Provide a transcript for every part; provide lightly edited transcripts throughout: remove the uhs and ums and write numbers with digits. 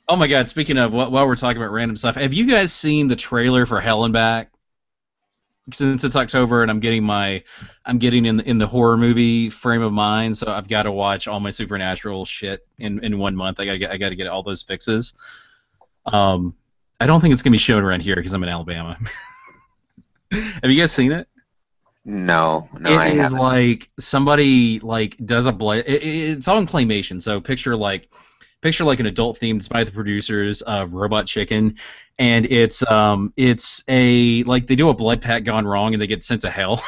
Oh my God! Speaking of, while we're talking about random stuff, have you guys seen the trailer for Hell and Back? Since it's October and I'm getting in the horror movie frame of mind, so I've got to watch all my supernatural shit in 1 month. I got to get all those fixes. Um, I don't think it's gonna be shown around here because I'm in Alabama. Have you guys seen it? No, no, It I is haven't. like somebody like does a it's all in claymation, so picture like an adult theme. It's by the producers of Robot Chicken, and it's a like they do a blood pact gone wrong and they get sent to hell,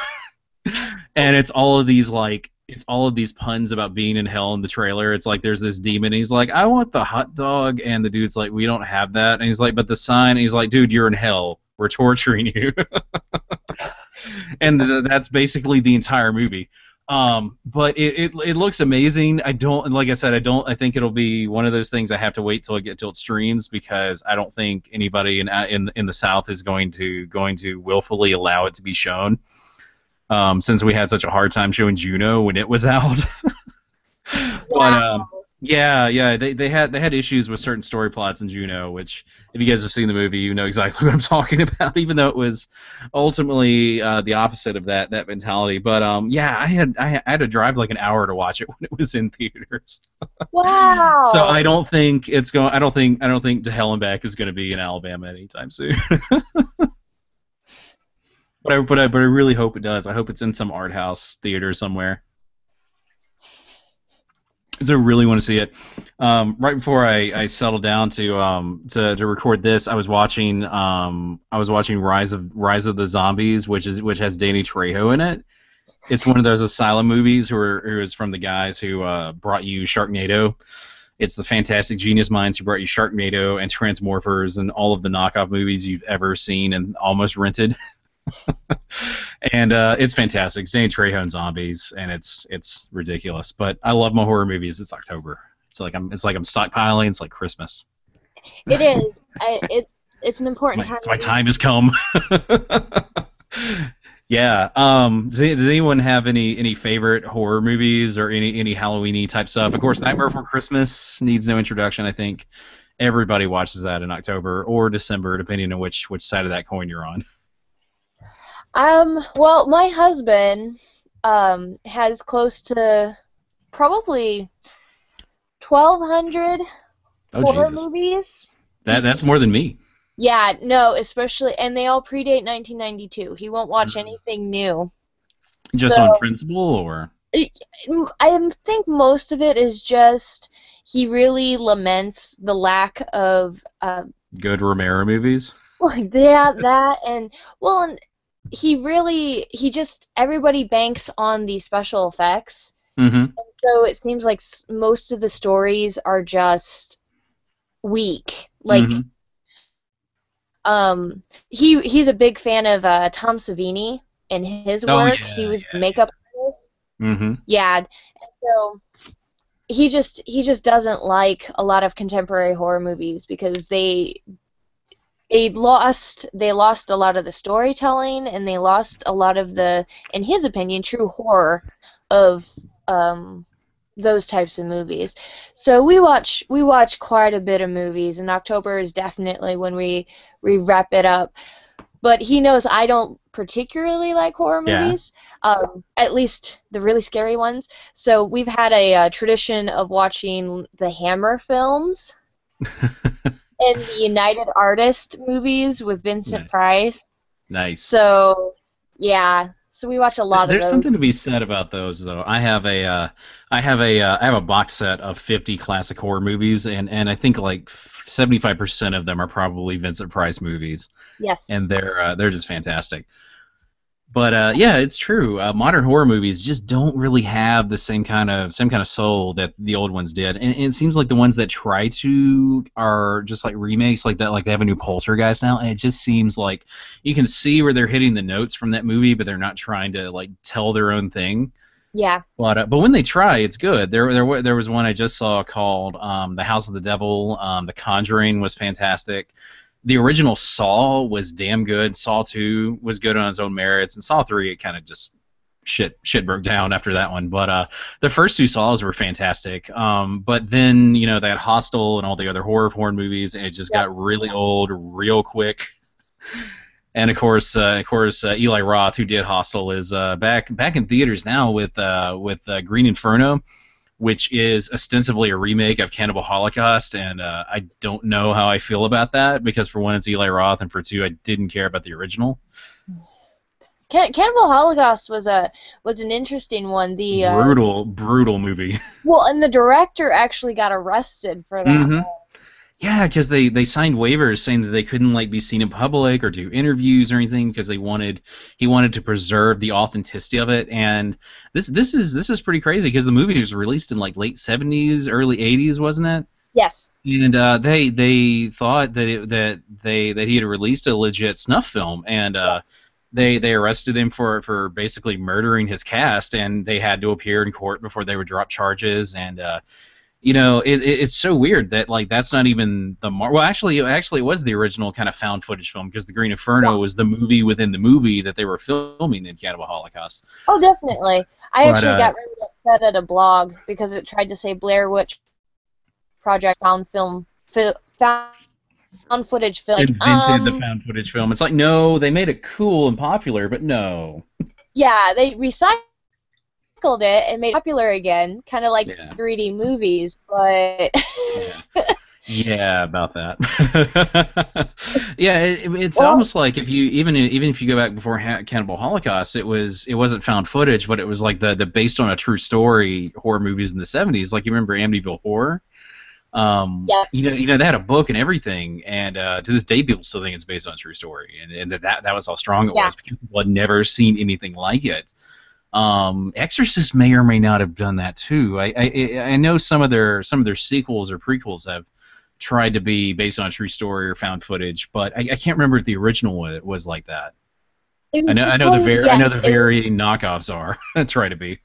and it's all of these puns about being in hell in the trailer. It's like there's this demon, and he's like, I want the hot dog, and the dude's like, we don't have that, and he's like, but the sign, and he's like, dude, you're in hell. We're torturing you. And that's basically the entire movie. But it looks amazing. I don't like I said I think it'll be one of those things I have to wait till it streams because I don't think anybody in the South is going to willfully allow it to be shown. Since we had such a hard time showing Juno when it was out. But Yeah. yeah, they had issues with certain story plots in Juno, which if you guys have seen the movie, you know exactly what I'm talking about. Even though it was ultimately the opposite of that mentality, but yeah, I had to drive like an hour to watch it when it was in theaters. So Wow. I don't think it's going. I don't think To Hell and Back is going to be in Alabama anytime soon. But I really hope it does. I hope it's in some art house theater somewhere. So I really want to see it. Right before I settled down to record this, I was watching Rise of the Zombies, which has Danny Trejo in it. It's one of those asylum movies who is from the guys who brought you Sharknado. It's the fantastic genius minds who brought you Sharknado and Transmorphers and all of the knockoff movies you've ever seen and almost rented. And it's fantastic. It's Danny Trejo and zombies, and it's ridiculous. But I love my horror movies. It's October. It's like I'm stockpiling. It's like Christmas. It is. It's an important time. My time has come. Yeah. Does anyone have any favorite horror movies or any Halloweeny type stuff? Of course, Nightmare Before Christmas needs no introduction. I think everybody watches that in October or December, depending on which side of that coin you're on. Well, my husband has close to probably 1,200 Oh horror Jesus, movies. that's more than me. Yeah, no, especially, and they all predate 1992. He won't watch anything new. Just So on principle, or I I think most of it is just he really laments the lack of good Romero movies? yeah, that and well, and he just everybody banks on the special effects. Mm-hmm. So it seems like most of the stories are just weak. Like Mm-hmm. he's a big fan of Tom Savini and his Oh work. He yeah, was the makeup artist. Mm-hmm. Yeah. And so he just doesn't like a lot of contemporary horror movies because they lost a lot of the storytelling and they lost a lot of the, in his opinion, true horror of those types of movies. So we watch quite a bit of movies, and October is definitely when we wrap it up. But he knows I don't particularly like horror Yeah. movies, at least the really scary ones. So we've had a tradition of watching the Hammer films and the United Artists movies with Vincent Nice. Price. Nice. So yeah, so we watch a lot of There's something those. to be said about those, though. I have a box set of 50 classic horror movies, and I think like 75% of them are probably Vincent Price movies, Yes. and they're just fantastic. But yeah, it's true. Modern horror movies just don't really have the same kind of soul that the old ones did, and it seems like the ones that try to are just like remakes, like that. Like they have a new Poltergeist now, and it just seems like you can see where they're hitting the notes from that movie, but they're not trying to like tell their own thing. Yeah. But when they try, it's good. There was one I just saw called The House of the Devil. The Conjuring was fantastic. The original Saw was damn good. Saw 2 was good on its own merits, and Saw 3 it kind of just shit broke down after that one. But the first two Saws were fantastic. But then that Hostel and all the other horror porn movies, and it just got really old real quick. And of course, Eli Roth, who did Hostel, is back in theaters now with Green Inferno, which is ostensibly a remake of Cannibal Holocaust, and I don't know how I feel about that, because for one, it's Eli Roth, and for two, I didn't care about the original. Cannibal Holocaust was an interesting one. The brutal movie. Well, and the director actually got arrested for that. Mm-hmm. Yeah, because they signed waivers saying that they couldn't be seen in public or do interviews or anything, because he wanted to preserve the authenticity of it. And this is pretty crazy, because the movie was released in late 70s, early 80s, wasn't it? Yes. And they thought that he had released a legit snuff film, and they arrested him for basically murdering his cast, and they had to appear in court before they would drop charges. And it's so weird that that's not even the well, actually it was the original kind of found footage film, because the Green Inferno was the movie within the movie that they were filming in Cannibal Holocaust. Oh, definitely. I actually got really upset at a blog because it tried to say Blair Witch Project found footage film. Invented the found footage film. It's no, they made it cool and popular, but no. Yeah, they recycled it and made it popular again, kind of like 3D movies, but yeah, about that. Yeah, it's almost like if you even if you go back before Cannibal Holocaust, it wasn't found footage, but it was like the based on a true story horror movies in the 70s. Like, you remember Amityville Horror? They had a book and everything, and to this day people still think it's based on a true story, and that was how strong it was, because people had never seen anything like it. Exorcist may or may not have done that too. I know some of their sequels or prequels have tried to be based on a true story or found footage, but I can't remember if the original was like that. I know the varying knockoffs are try to be.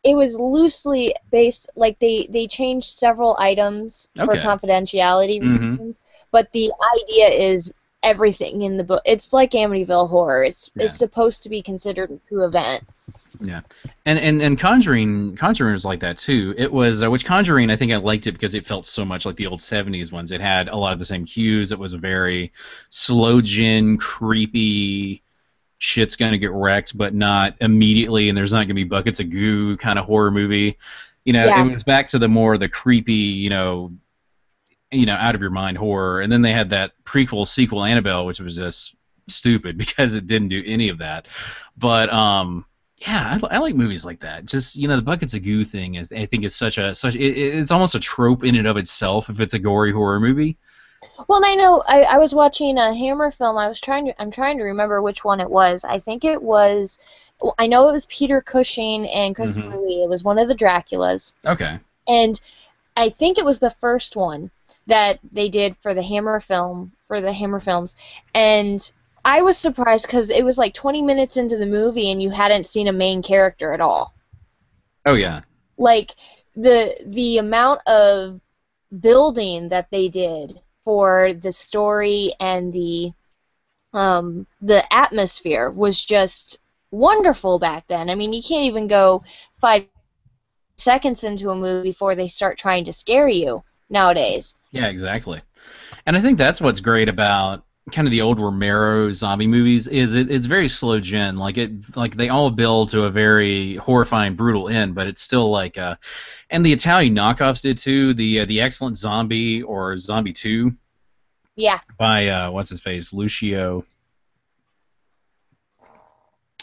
It was loosely based, like they changed several items for confidentiality reasons, but the idea is everything in the book. It's like Amityville Horror. It's supposed to be considered a true event. Yeah, and Conjuring was like that too. It was which Conjuring, I think I liked it because it felt so much like the old 70s ones. It had a lot of the same cues. It was a very slow gen, creepy, shit's gonna get wrecked, but not immediately, and there's not gonna be buckets of goo kind of horror movie. It was back to the creepy, out of your mind horror. And then they had that prequel sequel Annabelle, which was just stupid because it didn't do any of that. But I like movies like that. Just the buckets of goo thing is, I think, is it's almost a trope in and of itself if it's a gory horror movie. Well, and I know I was watching a Hammer film. I'm trying to remember which one it was. I think it was. I know it was Peter Cushing and Christopher Lee. It was one of the Draculas. Okay. And I think it was the first one that they did for the Hammer films, and I was surprised because it was like 20 minutes into the movie and you hadn't seen a main character at all. Oh yeah. Like the amount of building that they did for the story and the atmosphere was just wonderful back then. I mean, you can't even go 5 seconds into a movie before they start trying to scare you nowadays. Yeah, exactly. And I think that's what's great about kind of the old Romero zombie movies is it's very slow gen. Like they all build to a very horrifying, brutal end, but it's still and the Italian knockoffs did too. The Excellent Zombie or Zombie 2. Yeah. By what's his face, Lucio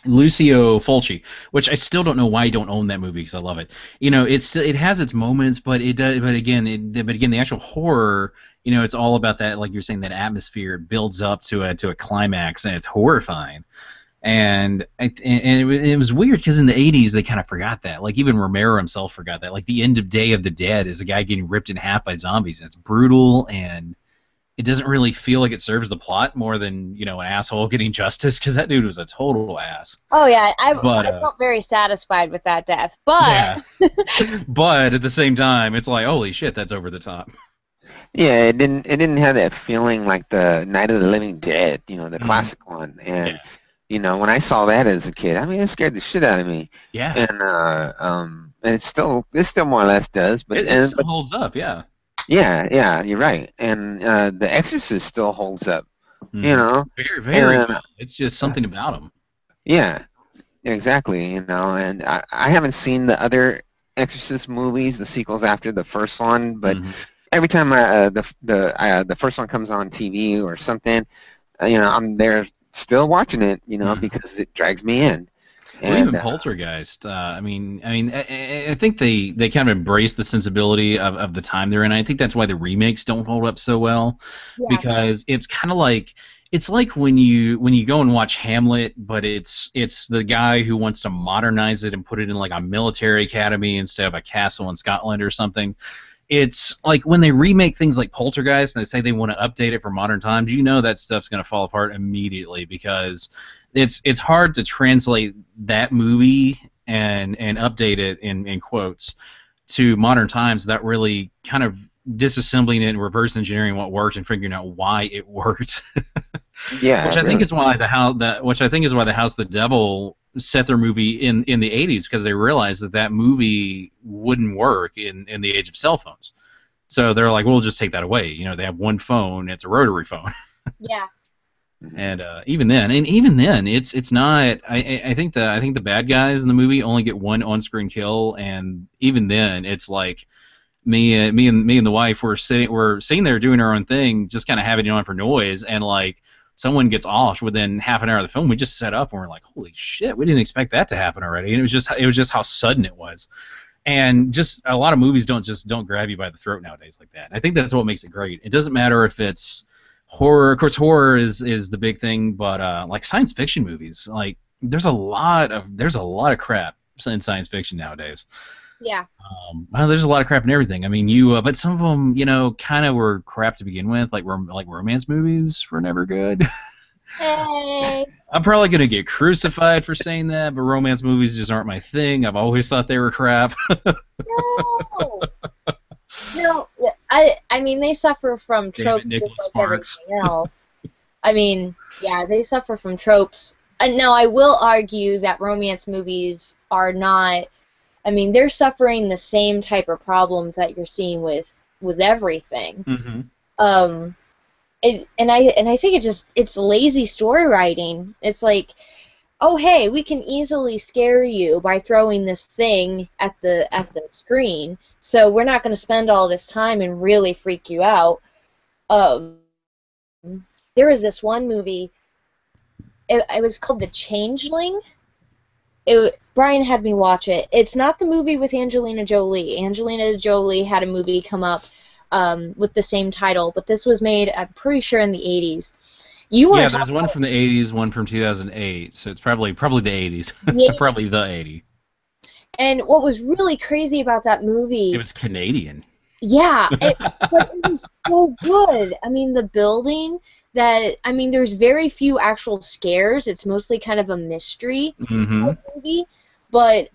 Fulci, which I still don't know why I don't own that movie because I love it. It has its moments, but it does. But again, the actual horror, it's all about that, like you're saying, that atmosphere. It builds up to a climax, and it's horrifying. And it was weird because in the 80s they kind of forgot that. Like even Romero himself forgot that. Like the end of Day of the Dead is a guy getting ripped in half by zombies, and it's brutal and it doesn't really feel like it serves the plot more than an asshole getting justice, because that dude was a total ass. Oh yeah, I felt very satisfied with that death, but but at the same time, it's like, holy shit, that's over the top. Yeah, it didn't have that feeling like the Night of the Living Dead, the classic one, and You know, when I saw that as a kid, I mean, it scared the shit out of me. Yeah. And it still more or less does, It still holds up, yeah. Yeah, you're right. And The Exorcist still holds up, you know. Very, very And well. It's just something about them. yeah, exactly. You know, and I haven't seen the other Exorcist movies, the sequels after the first one, but every time the first one comes on TV or something, you know, I'm there still watching it, you know, because it drags me in. Well, And even Poltergeist. I think they kind of embrace the sensibility of the time they're in. I think that's why the remakes don't hold up so well, because it's kind of like when you go and watch Hamlet, but it's the guy who wants to modernize it and put it in like a military academy instead of a castle in Scotland or something. It's like when they remake things like Poltergeist and they say they want to update it for modern times, you know that stuff's going to fall apart immediately, because it's hard to translate that movie and update it in quotes to modern times without really kind of disassembling it and reverse engineering what worked and figuring out why it worked. Yeah, which I think is why the House of the Devil set their movie in the 80s, because they realized that movie wouldn't work in the age of cell phones. So they're like, we'll just take that away. You know, they have one phone, it's a rotary phone. Yeah. And even then, it's not. I think the bad guys in the movie only get one on-screen kill, and even then, it's like me and the wife we're sitting there doing our own thing, just kind of having it on for noise, and like someone gets off within half an hour of the film. We just set up and we're like, holy shit, we didn't expect that to happen already. And it was just how sudden it was. And just a lot of movies don't grab you by the throat nowadays like that. I think that's what makes it great. It doesn't matter if it's horror. Of course, horror is the big thing, but like science fiction movies, like there's a lot of crap in science fiction nowadays. Yeah. Well, there's a lot of crap in everything. I mean, but some of them, kind of were crap to begin with. Like romance movies were never good. Hey. I'm probably gonna get crucified for saying that, but romance movies just aren't my thing. I've always thought they were crap. No. I mean, they suffer from tropes just like everything else. I mean, yeah, they suffer from tropes. Now, I will argue that romance movies are not. I mean, they're suffering the same type of problems that you're seeing with everything. And I think it's lazy story writing. It's like, oh hey, we can easily scare you by throwing this thing at the screen, so we're not going to spend all this time and really freak you out. There was this one movie. It was called The Changeling. Brian had me watch it. It's not the movie with Angelina Jolie. Angelina Jolie had a movie come up with the same title, but this was made, I'm pretty sure, in the 80s. There's one from the 80s, one from 2008, so it's probably the 80s. Probably the 80. And what was really crazy about that movie... It was Canadian. Yeah, but it was so good. I mean, the building... there's very few actual scares. It's mostly kind of a mystery movie. But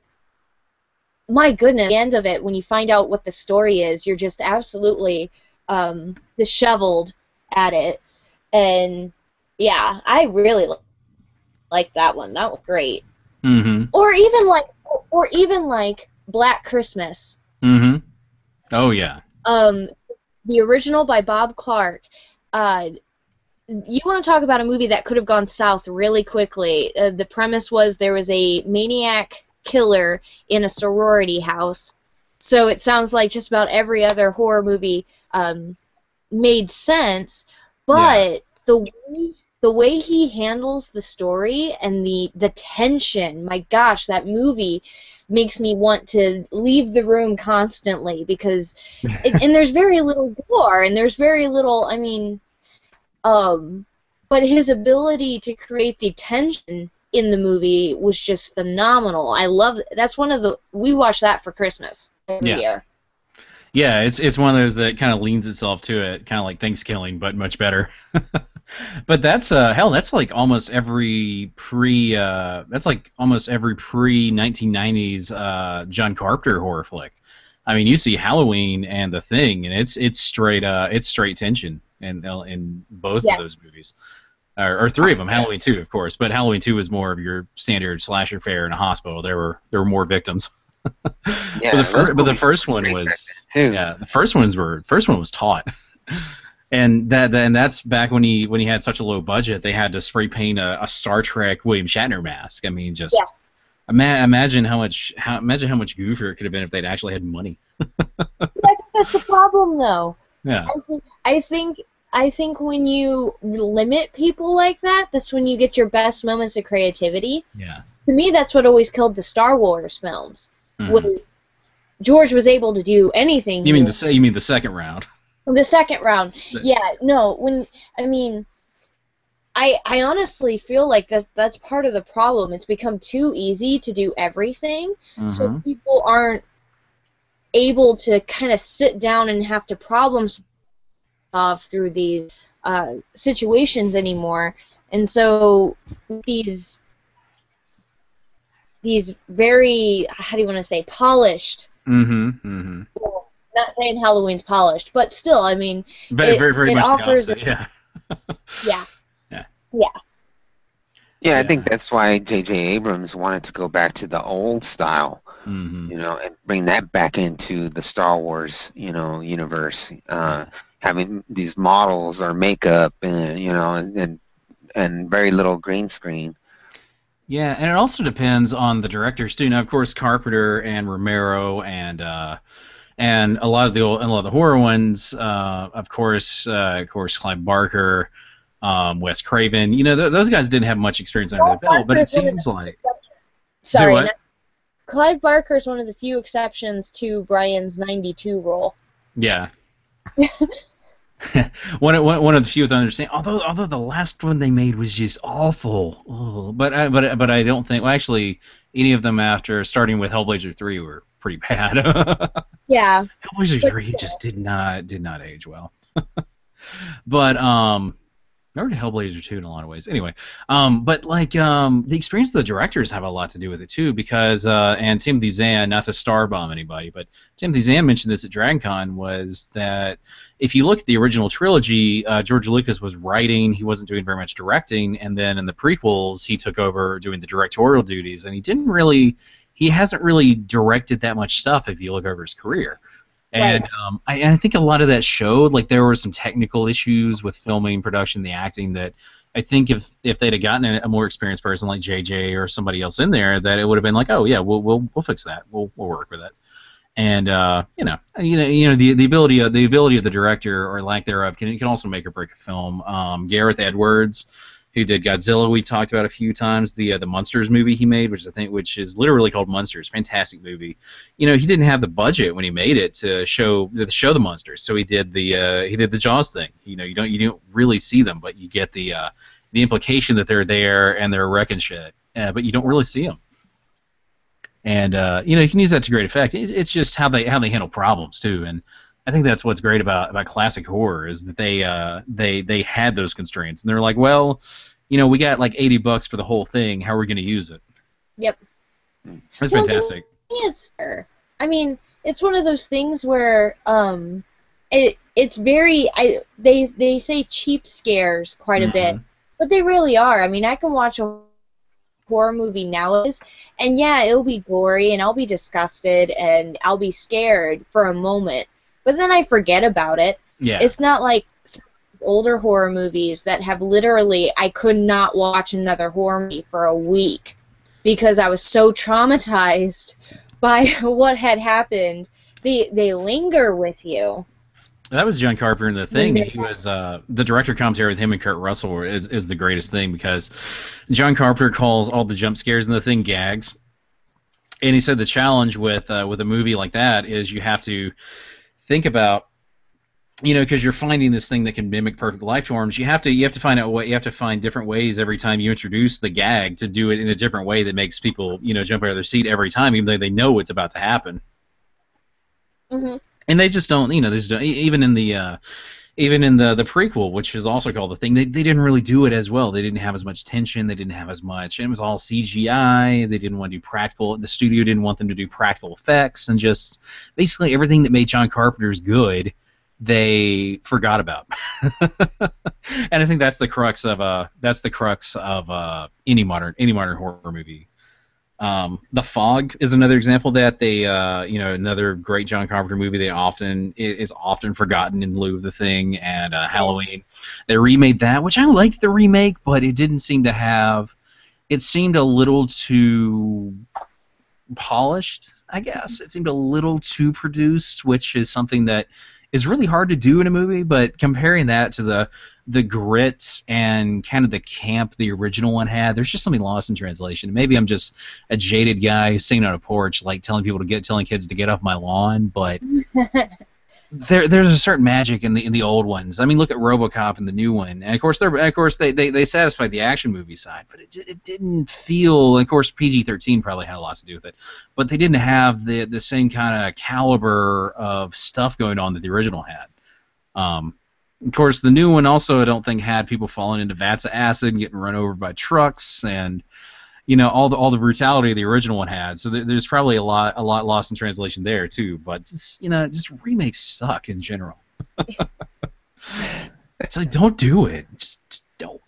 my goodness, at the end of it, when you find out what the story is, you're just absolutely disheveled at it. And yeah, I really like that one. That was great. Or even like Black Christmas. Oh yeah. The original by Bob Clark. You want to talk about a movie that could have gone south really quickly. The premise was there was a maniac killer in a sorority house. So it sounds like just about every other horror movie made sense, but the way he handles the story and the tension, my gosh, that movie makes me want to leave the room constantly because and there's very little gore and there's very little, but his ability to create the tension in the movie was just phenomenal. I love that's one of the we watch that for Christmas every year. Yeah, it's one of those that kind of leans itself to it, kind of like Thanksgiving, but much better. But that's that's like almost every pre 1990s John Carpenter horror flick. I mean, you see Halloween and The Thing, and it's straight tension in both of those movies. or three of them. Halloween 2, of course, but Halloween 2 was more of your standard slasher fare in a hospital. There were more victims. Yeah, But the first one was the first one was taut. And that's back when he had such a low budget, they had to spray paint a Star Trek William Shatner mask. I mean, just imagine how much goofier it could have been if they'd actually had money. That's the problem, though. Yeah. I think when you limit people like that, that's when you get your best moments of creativity. Yeah. To me, that's what always killed the Star Wars films. Was George was able to do anything. You mean the second round? The second round. Yeah, no, I honestly feel like that's part of the problem. It's become too easy to do everything, so people aren't able to kind of sit down and have to problem solve through these situations anymore. And so these very, how do you want to say, polished. Well, not saying Halloween's polished, but still, I mean, very it much offers. the opposite, Yeah, I think that's why J.J. Abrams wanted to go back to the old style, and bring that back into the Star Wars, universe. Having these models or makeup, and very little green screen. Yeah, and it also depends on the directors too. Now, of course, Carpenter and Romero and a lot of the horror ones, of course, Clive Barker, Wes Craven. Those guys didn't have much experience under their belt, but it seems like. Sorry, Clive Barker is one of the few exceptions to Brian's 92 rule. Yeah. one of the few that understand. Although the last one they made was just awful. Oh, but I don't think. Well, actually, any of them after starting with Hellblazer 3 were pretty bad. Yeah. Hellblazer 3 just did not age well. But or Hellblazer 2 in a lot of ways. Anyway, but the experience of the directors have a lot to do with it too, because and Timothy Zahn, not to star bomb anybody, but Timothy Zahn mentioned this at DragonCon, was that if you look at the original trilogy, George Lucas was writing, he wasn't doing very much directing, and then in the prequels he took over doing the directorial duties, and he hasn't really directed that much stuff if you look over his career. And I think a lot of that showed. Like, there were some technical issues with filming, production, the acting, that I think if they'd have gotten a more experienced person like JJ or somebody else in there, that it would have been like, oh yeah, we'll fix that. We'll work with it. And the ability of the director, or lack thereof, can also make or break a film. Gareth Edwards, who did Godzilla, we've talked about a few times. The Monsters movie he made, which is literally called Monsters, fantastic movie. He didn't have the budget when he made it to show the monsters, so he did the Jaws thing. You don't really see them, but you get the implication that they're there and they're wrecking shit, but you don't really see them. And you can use that to great effect. It's just how they handle problems too, and I think that's what's great about classic horror, is that they had those constraints, and they're like, well, we got like $80 for the whole thing. How are we going to use it? Yep. That's fantastic. Yes, sir. I mean, it's one of those things where it's very they say cheap scares quite a bit, but they really are. I mean, I can watch a horror movie nowadays, and yeah, it'll be gory, and I'll be disgusted, and I'll be scared for a moment. But then I forget about it. Yeah. It's not like older horror movies that have literally, I could not watch another horror movie for a week because I was so traumatized by what had happened. They linger with you. That was John Carpenter in The Thing. He was the director commentary with him and Kurt Russell is the greatest thing, because John Carpenter calls all the jump scares in The Thing gags. And he said the challenge with a movie like that is you have to think about, because you're finding this thing that can mimic perfect life forms. You have to find out what you have to find different ways every time you introduce the gag to do it in a different way that makes people jump out of their seat every time, even though they know what's about to happen. Mm-hmm. And they just don't. Even in the prequel, which is also called The Thing, they didn't really do it as well. They didn't have as much tension. They didn't have as much. It was all CGI. They didn't want to do practical. The studio didn't want them to do practical effects, and just basically everything that made John Carpenter's good they forgot about. And I think that's the crux of any modern horror movie. The Fog is another example that they, another great John Carpenter movie. They often is often forgotten in lieu of The Thing and Halloween. They remade that, which I liked the remake, but it didn't seem to have. It seemed a little too polished, I guess. It seemed a little too produced, which is something that is really hard to do in a movie. But comparing that to the grit and kind of the camp the original one had, there's just something lost in translation. Maybe I'm just a jaded guy who's sitting on a porch, like telling kids to get off my lawn, but there's a certain magic in the old ones. I mean, look at RoboCop and the new one, and of course they satisfied the action movie side, but it didn't feel. Of course, PG-13 probably had a lot to do with it, but they didn't have the same kind of caliber of stuff going on that the original had. Of course, the new one also I don't think had people falling into vats of acid and getting run over by trucks and all the brutality the original one had. So there's probably a lot lost in translation there too. But just remakes suck in general. It's like, don't do it. Just don't.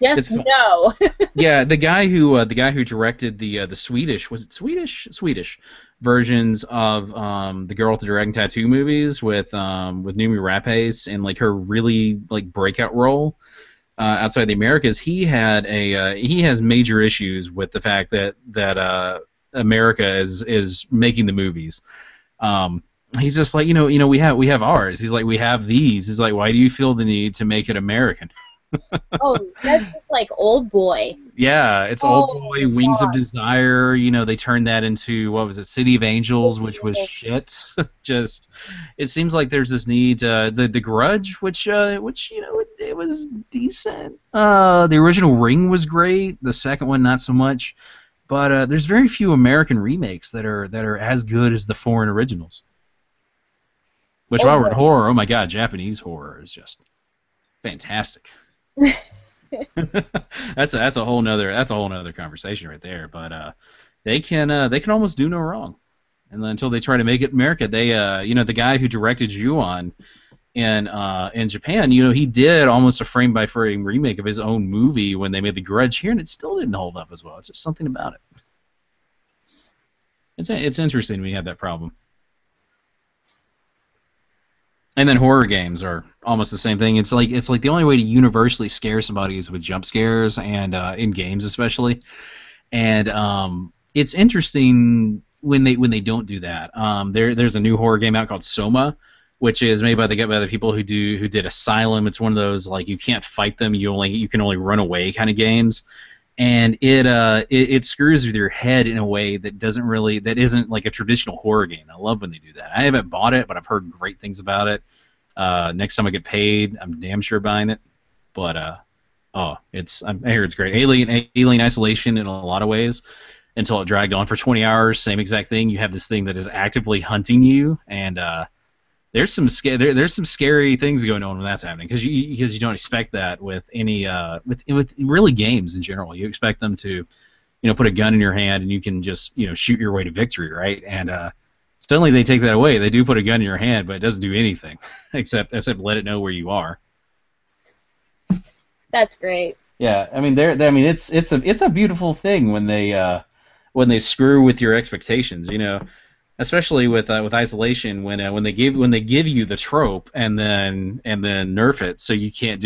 Yes, no. Yeah, the guy who directed the Swedish versions of the Girl with the Dragon Tattoo movies with Noomi Rapace and like her really like breakout role outside the Americas. He has major issues with the fact that America is making the movies. He's just like, we have ours. He's like, we have these. He's like, why do you feel the need to make it American? Oh, that's just like Old Boy. Yeah, it's Old Boy, Wings of Desire. They turned that into, what was it, City of Angels, which was shit. Just, it seems like there's this need. The Grudge, which it was decent. The original Ring was great. The second one, not so much. But there's very few American remakes that are as good as the foreign originals. Which, while we're in horror, oh my god, Japanese horror is just fantastic. that's a whole nother conversation right there. But they can almost do no wrong, and then until they try to make it America, they the guy who directed Ju-on in Japan, he did almost a frame by frame remake of his own movie when they made The Grudge here, and it still didn't hold up as well. It's just something about it. It's interesting when you have that problem. And then horror games are almost the same thing. It's like the only way to universally scare somebody is with jump scares, and in games especially. And it's interesting when they don't do that. There's a new horror game out called Soma, which is made by the people who did Asylum. It's one of those like you can't fight them, you can only run away kind of games. And it screws with your head in a way that isn't like a traditional horror game. I love when they do that. I haven't bought it, but I've heard great things about it. Next time I get paid, I'm damn sure buying it. But I hear it's great. Alien Isolation in a lot of ways, until it dragged on for 20 hours. Same exact thing. You have this thing that is actively hunting you, and there's some scary things going on when that's happening, because you don't expect that with any with really games in general. You expect them to put a gun in your hand and you can just shoot your way to victory, right? And suddenly they take that away. They do put a gun in your hand, but it doesn't do anything except let it know where you are. That's great. Yeah, I mean it's a beautiful thing when they screw with your expectations, Especially with Isolation, when they give you the trope and then nerf it, so you can't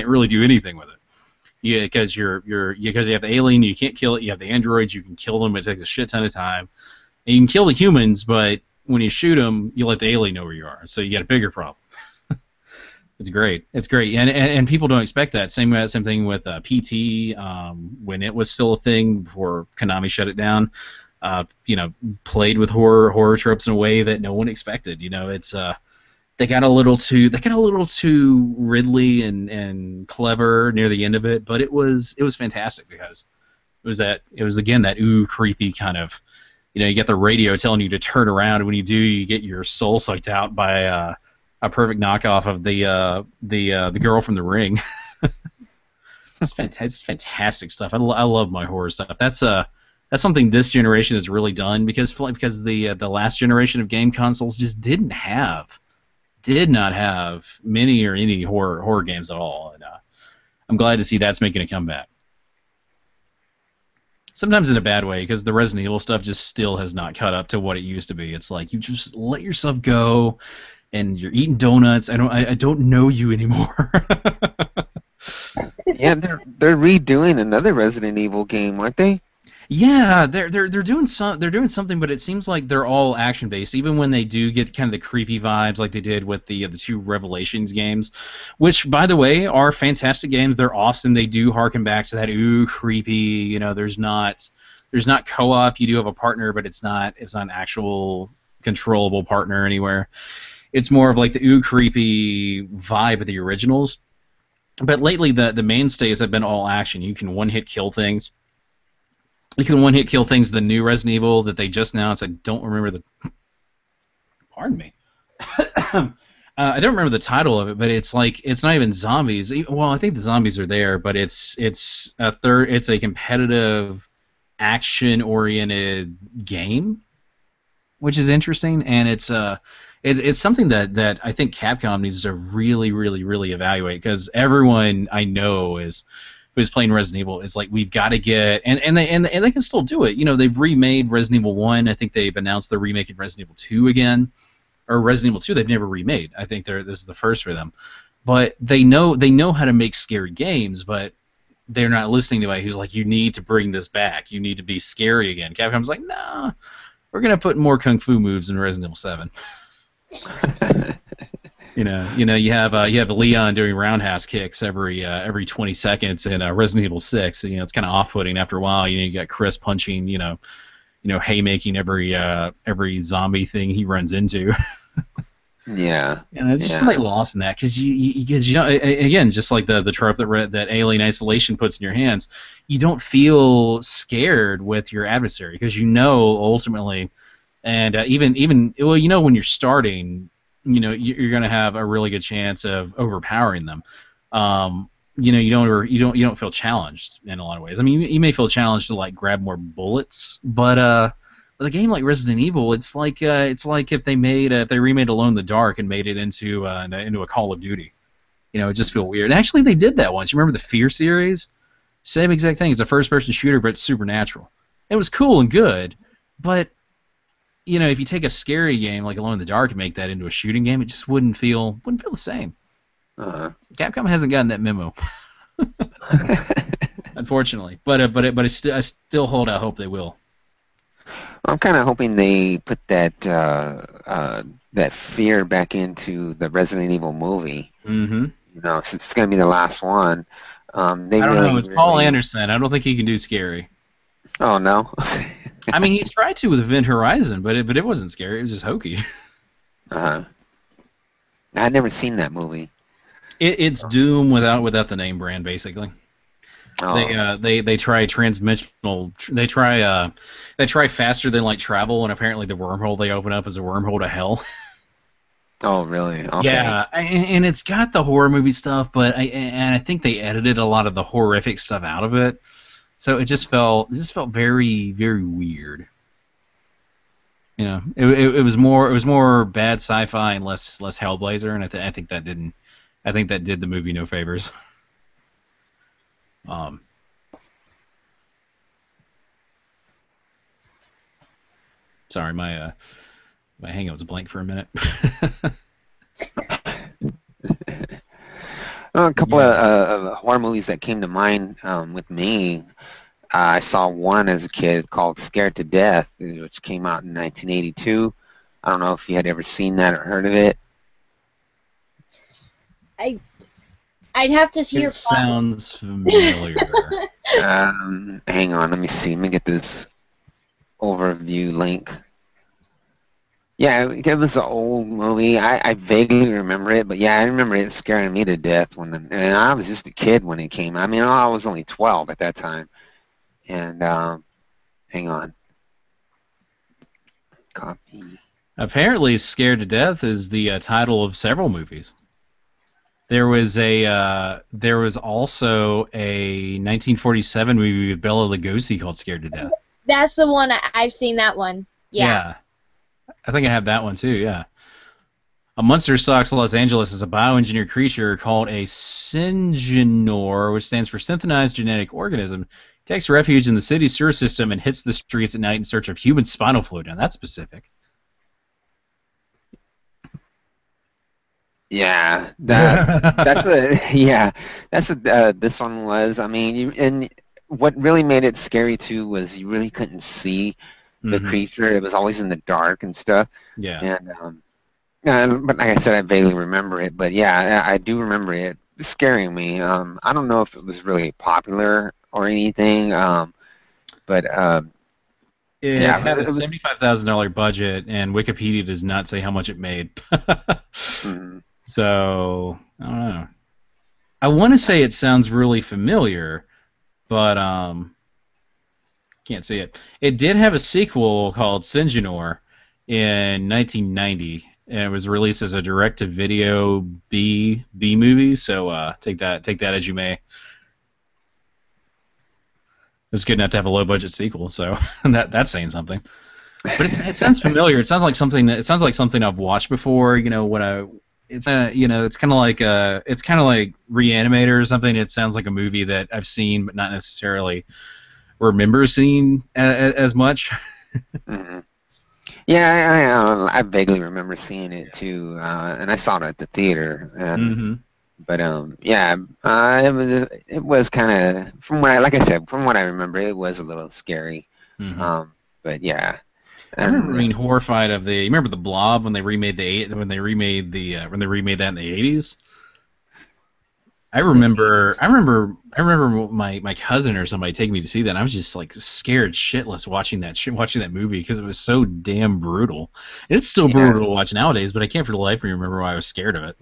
really do anything with it. Yeah, because you have the alien, you can't kill it. You have the androids, you can kill them. It takes a shit ton of time, and you can kill the humans, but when you shoot them, you let the alien know where you are. So you get a bigger problem. It's great. It's great, and people don't expect that. Same thing with PT when it was still a thing before Konami shut it down. Played with horror tropes in a way that no one expected. It's they got a little too Ridley and clever near the end of it, but it was fantastic because it was again that creepy kind of, you get the radio telling you to turn around, and when you do, you get your soul sucked out by a perfect knockoff of the girl from The Ring. It's fantastic stuff. I love my horror stuff. That's something this generation has really done, because the last generation of game consoles just didn't have did not have many or any horror games at all, and I'm glad to see that's making a comeback. Sometimes in a bad way, because the Resident Evil stuff just still has not caught up to what it used to be. It's like you just let yourself go, and you're eating donuts. I don't know you anymore. Yeah, they're redoing another Resident Evil game, aren't they? Yeah, they're doing something, but it seems like they're all action based. Even when they do get kind of the creepy vibes, like they did with the two Revelations games, which by the way are fantastic games. They're awesome. They do harken back to that creepy. You know, there's not co-op. You do have a partner, but it's not an actual controllable partner anywhere. It's more of like the creepy vibe of the originals. But lately, the mainstays have been all action. You can one-hit kill things. You can one-hit kill things. The new Resident Evil that they just announced, I don't remember the. Pardon me. I don't remember the title of it, but it's like it's not even zombies. Well, I think the zombies are there, but it's a competitive, action-oriented game, which is interesting, and it's something that I think Capcom needs to really, really, really evaluate, because everyone I know who's playing Resident Evil is like, we've got to get, and they can still do it. You know, they've remade Resident Evil 1. I think they've announced they're remaking Resident Evil 2 again, or Resident Evil 2 they've never remade. I think this is the first for them. But they know how to make scary games, but they're not listening to anybody who's like, you need to bring this back. You need to be scary again. Capcom's like, nah, we're gonna put more kung fu moves in Resident Evil 7. You have Leon doing roundhouse kicks every 20 seconds in Resident Evil 6. You know, it's kind of off-putting after a while. You got Chris punching, haymaking every zombie thing he runs into. Yeah. And it's just like lost in that, because you know, again, just like the trope that Alien Isolation puts in your hands, you don't feel scared with your adversary, because you know ultimately, and even when you're starting, you're going to have a really good chance of overpowering them. You don't feel challenged in a lot of ways. I mean, you may feel challenged to like grab more bullets, but with a game like Resident Evil, it's like if they remade Alone in the Dark and made it into a Call of Duty. It just feel weird. And actually, they did that once. You remember the Fear series? Same exact thing. It's a first-person shooter, but it's supernatural. It was cool and good, but if you take a scary game like Alone in the Dark and make that into a shooting game, it just wouldn't feel the same. Capcom hasn't gotten that memo, unfortunately. But I still hold out hope they will. I'm kind of hoping they put that fear back into the Resident Evil movie. Mm-hmm. Since it's going to be the last one. I don't know. It's Paul Anderson. I don't think he can do scary. Oh no. I mean, he tried to with Event Horizon, but it wasn't scary. It was just hokey. I'd never seen that movie. It's Doom without the name brand, basically. Oh. They try transdimensional. They try faster than light travel, and apparently the wormhole they open up is a wormhole to hell. Oh, really? Okay. Yeah, and it's got the horror movie stuff, but I think they edited a lot of the horrific stuff out of it. So it just felt very, very weird. It was more bad sci-fi and less Hellblazer, and I think that did the movie no favors. Sorry, my hangout was blank for a minute. A couple of horror movies that came to mind with me. I saw one as a kid called Scared to Death, which came out in 1982. I don't know if you had ever seen that or heard of it. I'd have to hear. It sounds familiar. Hang on, let me see. Let me get this overview link. Yeah, it was an old movie. I vaguely remember it, but yeah, I remember it scaring me to death and I was just a kid when it came out. I mean, I was only 12 at that time. And hang on. Copy. Apparently, Scared to Death is the title of several movies. There was also a 1947 movie with Bela Lugosi called Scared to Death. That's the one. I've seen that one. Yeah. I think I have that one too. Yeah. A monster stalks Los Angeles as a bioengineered creature called a syngenor, which stands for synthesized genetic organism, takes refuge in the city's sewer system and hits the streets at night in search of human spinal fluid. Now that's specific. Yeah, that's what this one was. I mean, and what really made it scary too was you really couldn't see the creature. It was always in the dark and stuff. Yeah. And but like I said, I vaguely remember it. But yeah, I do remember it scaring me. I don't know if it was really popular or anything. But it had a $75,000 budget, and Wikipedia does not say how much it made. So I don't know. I want to say it sounds really familiar, but can't see it. It did have a sequel called Syngenor in 1990, and it was released as a direct-to-video B movie. So take that as you may. It was good enough to have a low-budget sequel, so that's saying something. But it sounds familiar. It sounds like something I've watched before. You know it's kind of like Reanimator or something. It sounds like a movie that I've seen, but not necessarily remember seeing as much. Yeah, I vaguely remember seeing it too, and I saw it at the theater. And, But it was kind of from what I remember, it was a little scary. But yeah. I remember being horrified of you remember the Blob when they remade that in the 80s? I remember my cousin or somebody taking me to see that, and I was just like scared shitless watching that movie because it was so damn brutal. And it's still brutal to watch nowadays, but I can't for the life of me remember why I was scared of it.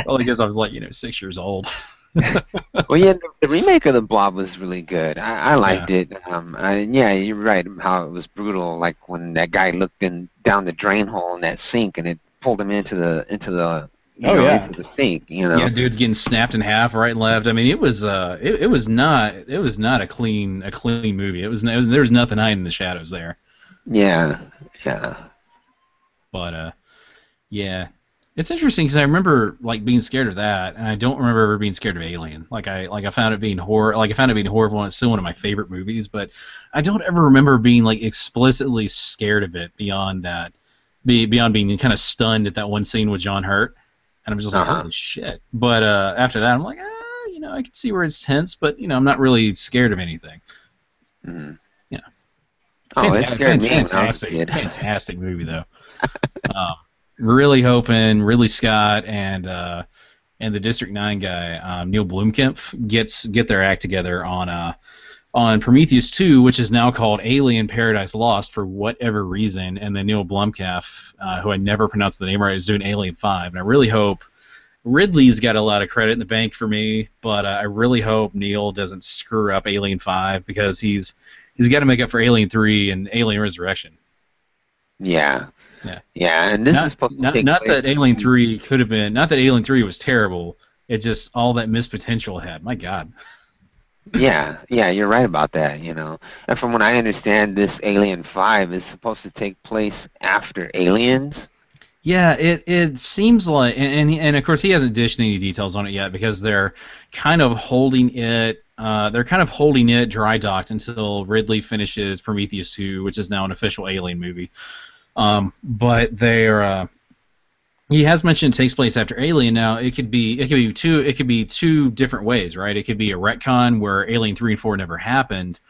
Well, I guess I was like 6 years old. Well, yeah, the remake of the Blob was really good. I liked it. You're right how it was brutal. Like when that guy looked down the drain hole in that sink, and it pulled him into the sink. Yeah, dude's getting snapped in half right and left. I mean, it was not a clean movie. There was nothing hiding in the shadows there. Yeah. But yeah. It's interesting because I remember being scared of that, and I don't remember ever being scared of Alien. I found it being horrible. And it's still one of my favorite movies, but I don't ever remember being explicitly scared of it beyond that, beyond being kind of stunned at that one scene with John Hurt, and I'm just like, holy shit. But after that, I'm like, I can see where it's tense, but I'm not really scared of anything. Yeah. Fantastic movie though. Really hoping Ridley Scott and the District 9 guy Neil Blomkamp get their act together on Prometheus 2, which is now called Alien Paradise Lost for whatever reason, and then Neil Blomkamp, who I never pronounced the name right, is doing Alien 5, and I really hope Ridley's got a lot of credit in the bank for me, but I really hope Neil doesn't screw up Alien 5 because he's got to make up for Alien 3 and Alien Resurrection. Yeah, and this is supposed to take not place. that Alien 3 could have been. Not that Alien 3 was terrible. It's just all that missed potential it had. My God. Yeah, you're right about that. And from what I understand, this Alien 5 is supposed to take place after Aliens. Yeah, it seems like, and of course he hasn't dished any details on it yet because they're kind of holding it. Dry docked until Ridley finishes Prometheus 2, which is now an official Alien movie. But he has mentioned it takes place after Alien. Now it could be two different ways, right? It could be a retcon where Alien 3 and 4 never happened,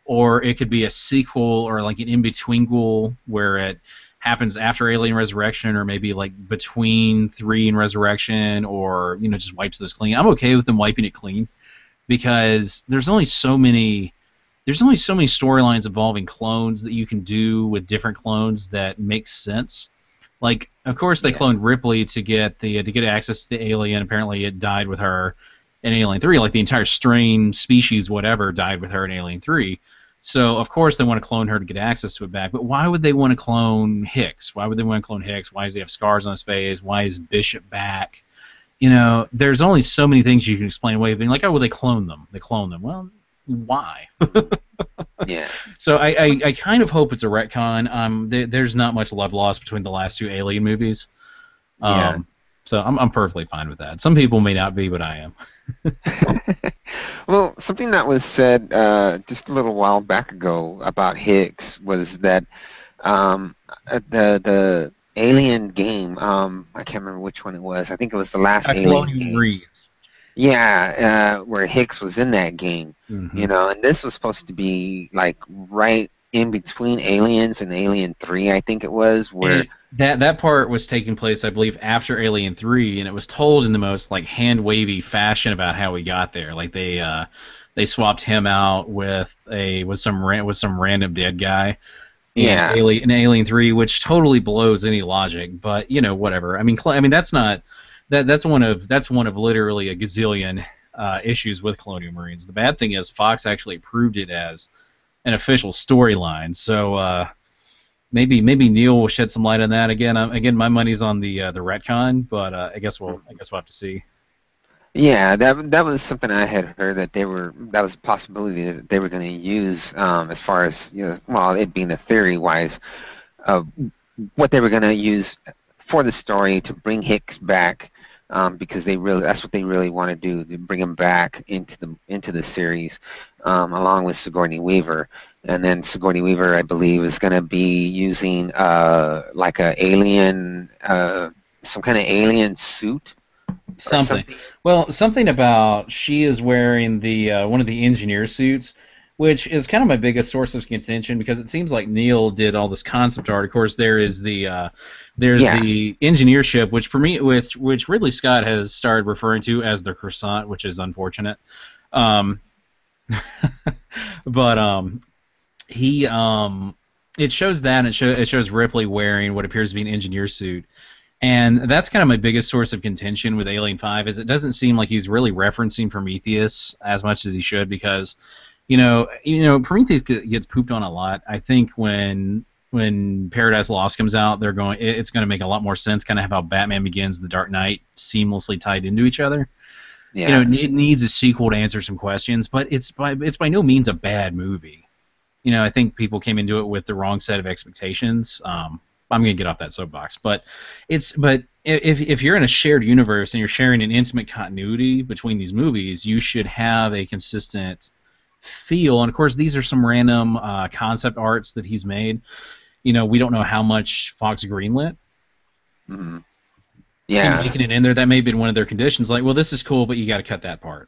or it could be a sequel or an in-between where it happens after Alien Resurrection, or maybe between 3 and Resurrection, or just wipes this clean. I'm okay with them wiping it clean because there's only so many storylines involving clones that you can do with different clones that make sense. Of course, they cloned Ripley to get access to the alien. Apparently, it died with her in Alien 3. The entire strain, species, whatever, died with her in Alien 3. So, of course, they want to clone her to get access to it back. But why would they want to clone Hicks? Why would they want to clone Hicks? Why does he have scars on his face? Why is Bishop back? There's only so many things you can explain away. Being well, they clone them. Well, why? Yeah. So I kind of hope it's a retcon. There's not much love lost between the last two Alien movies. Yeah. So I'm perfectly fine with that. Some people may not be, but I am. Well, something that was said just a little while back ago about Hicks was that the Alien game, I can't remember which one it was. I think it was the last Alien Colonial game. Marines. Yeah, where Hicks was in that game, Mm-hmm. you know, and this was supposed to be like right in between Aliens and Alien 3, I think it was, where That part was taking place, I believe, after Alien 3, and it was told in the most like hand wavy fashion about how we got there. Like they swapped him out with some random dead guy yeah, in Alien 3, which totally blows any logic. But you know, whatever. I mean that's not that's one of literally a gazillion issues with Colonial Marines. The bad thing is Fox actually approved it as an official storyline. So maybe Neil will shed some light on that again. Again, my money's on the retcon, but I guess we'll have to see. yeah, that was something I had heard that was a possibility that they were going to use as far as, you know, well, it being a theory wise of what they were going to use for the story to bring Hicks back, because that's what they really want to do, to bring him back into the series, along with Sigourney Weaver. And then Sigourney Weaver, I believe, is going to be using like a alien, some kind of alien suit. Something. Well, something about she is wearing the one of the engineer suits, which is kind of my biggest source of contention because it seems like Neil did all this concept art. Of course, there's the engineer ship, which for me, which Ridley Scott has started referring to as the croissant, which is unfortunate. Um, but he it shows that, and it shows Ripley wearing what appears to be an engineer suit. And that's kind of my biggest source of contention with Alien 5 is it doesn't seem like he's really referencing Prometheus as much as he should because, you know, Prometheus gets pooped on a lot. I think when Paradise Lost comes out, it's going to make a lot more sense, kind of have how Batman Begins, The Dark Knight seamlessly tied into each other. Yeah. You know, it needs a sequel to answer some questions, but it's by no means a bad movie. You know, I think people came into it with the wrong set of expectations. I'm going to get off that soapbox, but if you're in a shared universe and you're sharing an intimate continuity between these movies, you should have a consistent feel. And of course, these are some random concept arts that he's made. You know, we don't know how much Fox greenlit. Mm-hmm. Yeah. And making it in there, that may have been one of their conditions. Like, well, this is cool, but you got to cut that part.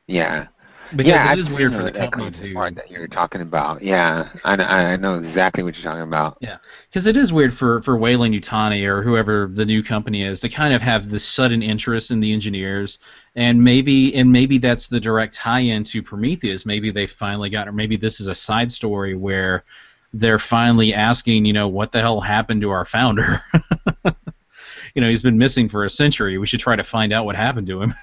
Yeah. Because it is weird for the company to. Part that you're talking about. Yeah, I know exactly what you're talking about. Yeah, because it is weird for Weyland-Yutani or whoever the new company is to kind of have this sudden interest in the engineers, and maybe that's the direct tie-in to Prometheus. Maybe they finally got, or maybe this is a side story where they're finally asking, you know, what the hell happened to our founder? You know, he's been missing for a century. We should try to find out what happened to him.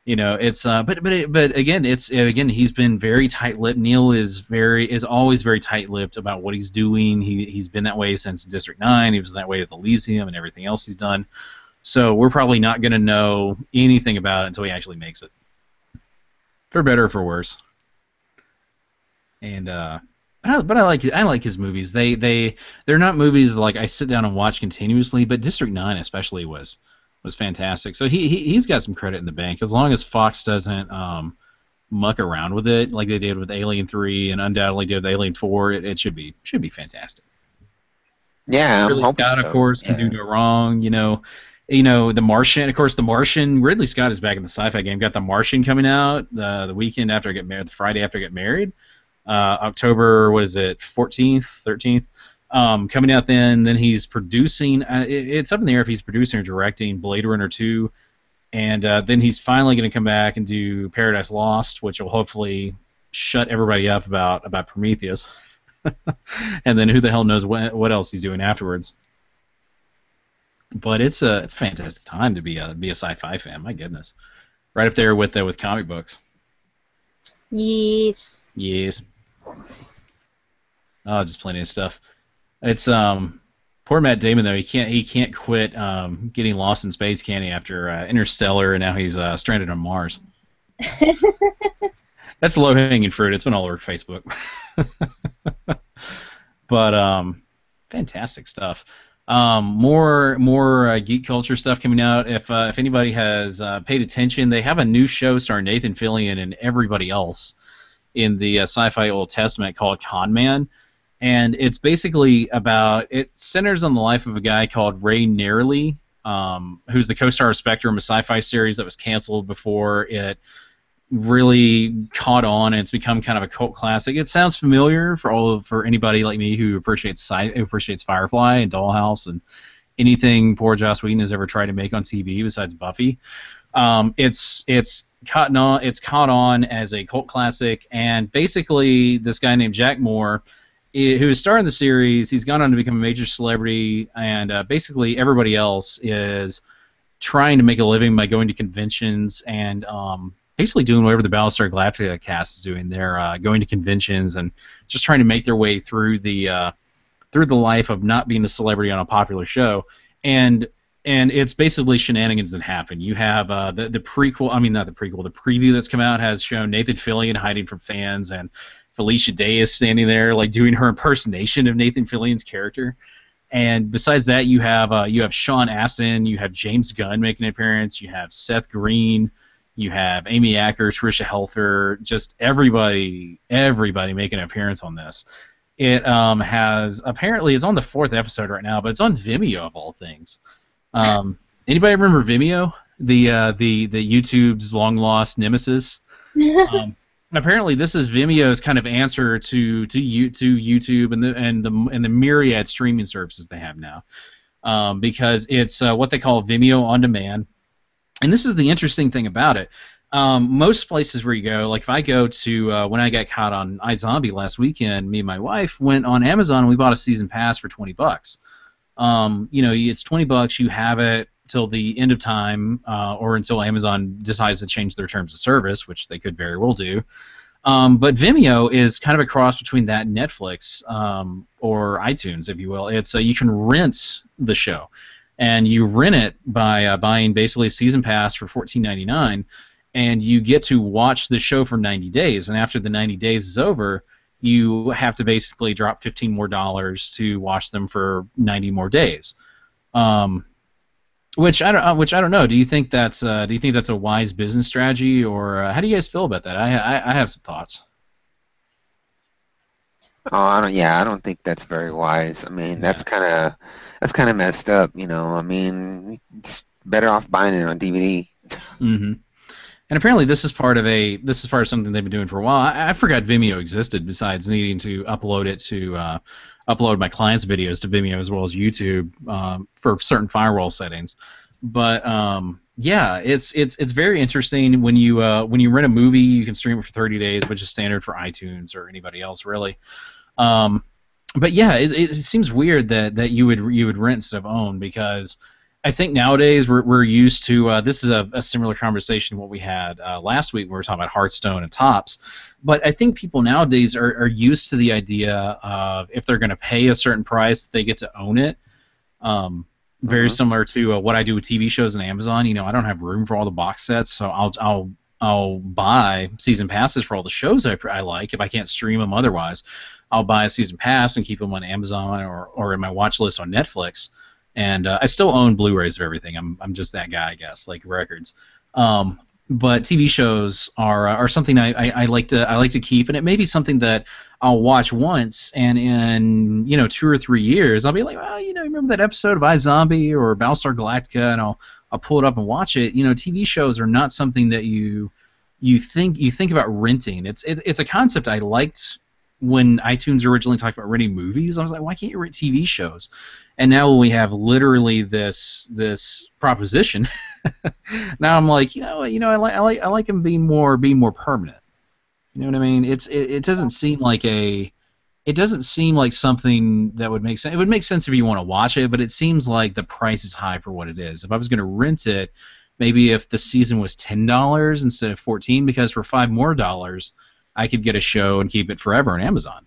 You know, it's but again, he's been very tight-lipped. Neil is always very tight-lipped about what he's doing. He's been that way since District 9. He was that way with Elysium and everything else he's done. So we're probably not going to know anything about it until he actually makes it, for better or for worse. And but I like his movies. They're not movies like I sit down and watch continuously, but District 9 especially was fantastic. So he's got some credit in the bank as long as Fox doesn't muck around with it like they did with Alien 3 and undoubtedly did with Alien 4. It should be fantastic. Yeah, Ridley Scott, of course, can do no wrong. You know, The Martian. Of course, The Martian. Ridley Scott is back in the sci-fi game. Got The Martian coming out the weekend after I get married, the Friday after I get married. October, what is it, 14th, 13th? Coming out then he's producing. It's up in the air if he's producing or directing Blade Runner 2, and then he's finally going to come back and do Paradise Lost, which will hopefully shut everybody up about Prometheus. And then who the hell knows what else he's doing afterwards. But it's a fantastic time to be a sci-fi fan. My goodness, right up there with comic books. Yes. Yes. Oh, just plenty of stuff. It's poor Matt Damon though. He can't quit getting lost in space, can he? After Interstellar, and now he's stranded on Mars. That's low hanging fruit. It's been all over Facebook. But fantastic stuff. More geek culture stuff coming out. If anybody has paid attention, they have a new show starring Nathan Fillion and everybody else in the sci-fi Old Testament called Con Man, and it's basically about, it centers on the life of a guy called Ray Nearly, who's the co-star of Spectrum, a sci-fi series that was canceled before it really caught on, and it's become kind of a cult classic. It sounds familiar for anybody like me who appreciates Firefly and Dollhouse and anything poor Joss Whedon has ever tried to make on TV besides Buffy. It's caught on as a cult classic, and basically this guy named Jack Moore, who is starring the series, he's gone on to become a major celebrity, and basically everybody else is trying to make a living by going to conventions and basically doing whatever the Battlestar Galactica cast is doing. They're going to conventions and just trying to make their way through the life of not being a celebrity on a popular show, and it's basically shenanigans that happen. You have the prequel, I mean not the prequel, the preview that's come out has shown Nathan Fillion hiding from fans, and Felicia Day is standing there like doing her impersonation of Nathan Fillion's character. And besides that, you have Sean Astin, you have James Gunn making an appearance, you have Seth Green, you have Amy Acker, Tricia Helfer, just everybody making an appearance on this. It has, apparently it's on the 4th episode right now, but it's on Vimeo of all things. Anybody remember Vimeo? The YouTube's long lost nemesis. Apparently, this is Vimeo's kind of answer to YouTube and the myriad streaming services they have now, because it's what they call Vimeo on demand. And this is the interesting thing about it. Most places where you go, like if I go to when I got caught on iZombie last weekend, me and my wife went on Amazon and we bought a season pass for $20. It's $20. You have it till the end of time, or until Amazon decides to change their terms of service, which they could very well do. But Vimeo is kind of a cross between that and Netflix, or iTunes, if you will. It's you can rent the show, and you rent it by buying basically a season pass for $14.99, and you get to watch the show for 90 days. And after the 90 days is over, you have to basically drop $15 more to watch them for 90 more days. Which I don't know. Do you think that's a wise business strategy, or how do you guys feel about that? I have some thoughts. Oh, I don't think that's very wise. I mean, that's kind of messed up. I mean, it's better off buying it on DVD. Mm-hmm. And apparently, this is part of something they've been doing for a while. I forgot Vimeo existed. Besides needing to upload it to upload my clients' videos to Vimeo as well as YouTube for certain firewall settings. But yeah, it's very interesting when you rent a movie, you can stream it for 30 days, which is standard for iTunes or anybody else really. But yeah, it seems weird that you would rent instead of own, because I think nowadays we're used to this is a similar conversation to what we had last week when we were talking about Hearthstone and Tops. But I think people nowadays are used to the idea of if they're going to pay a certain price, they get to own it. Very similar to what I do with TV shows on Amazon. I don't have room for all the box sets, so I'll buy season passes for all the shows I like. If I can't stream them otherwise, I'll buy a season pass and keep them on Amazon or in my watch list on Netflix. And I still own Blu-rays of everything. I'm just that guy, I guess, like records. But TV shows are something I like to keep, and it may be something that I'll watch once, and in 2 or 3 years I'll be like, well, remember that episode of iZombie or Battlestar Galactica, and I'll pull it up and watch it. TV shows are not something that you think about renting. It's a concept I liked when iTunes originally talked about renting movies. I was like, why can't you rent TV shows? And now we have literally this proposition. Now I'm like, I like them being more permanent. You know what I mean? It doesn't seem like something that would make sense. It would make sense if you want to watch it, but it seems like the price is high for what it is. If I was going to rent it, maybe if the season was $10 instead of $14, because for $5 more, I could get a show and keep it forever on Amazon.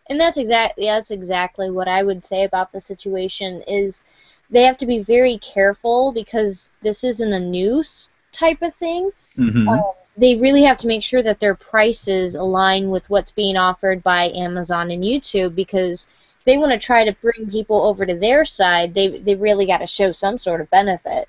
And that's exactly what I would say about the situation. Is they have to be very careful, because this isn't a news type of thing. Mm-hmm. They really have to make sure that their prices align with what's being offered by Amazon and YouTube, because they want to try to bring people over to their side, they really got to show some sort of benefit.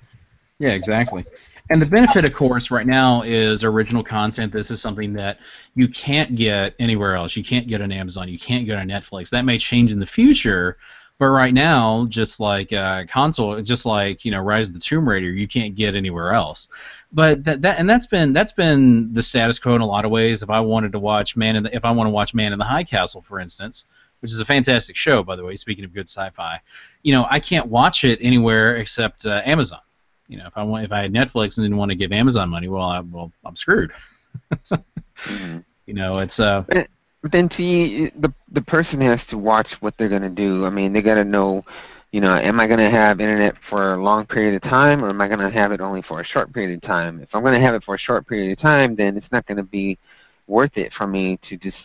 Yeah, exactly. And the benefit, of course, right now is original content. This is something that you can't get anywhere else. You can't get on Amazon. You can't get on Netflix. That may change in the future, but right now, just like console, it's just like Rise of the Tomb Raider, you can't get anywhere else. But that's been the status quo in a lot of ways. If I wanted to watch if I want to watch Man in the High Castle, for instance, which is a fantastic show, by the way. Speaking of good sci-fi, I can't watch it anywhere except Amazon. If I had Netflix and didn't want to give Amazon money, I'm screwed. Mm-hmm. It's But then the person has to watch what they're going to do. I mean, they got to know, am I going to have internet for a long period of time, or am I going to have it only for a short period of time? If I'm going to have it for a short period of time, then it's not going to be worth it for me to just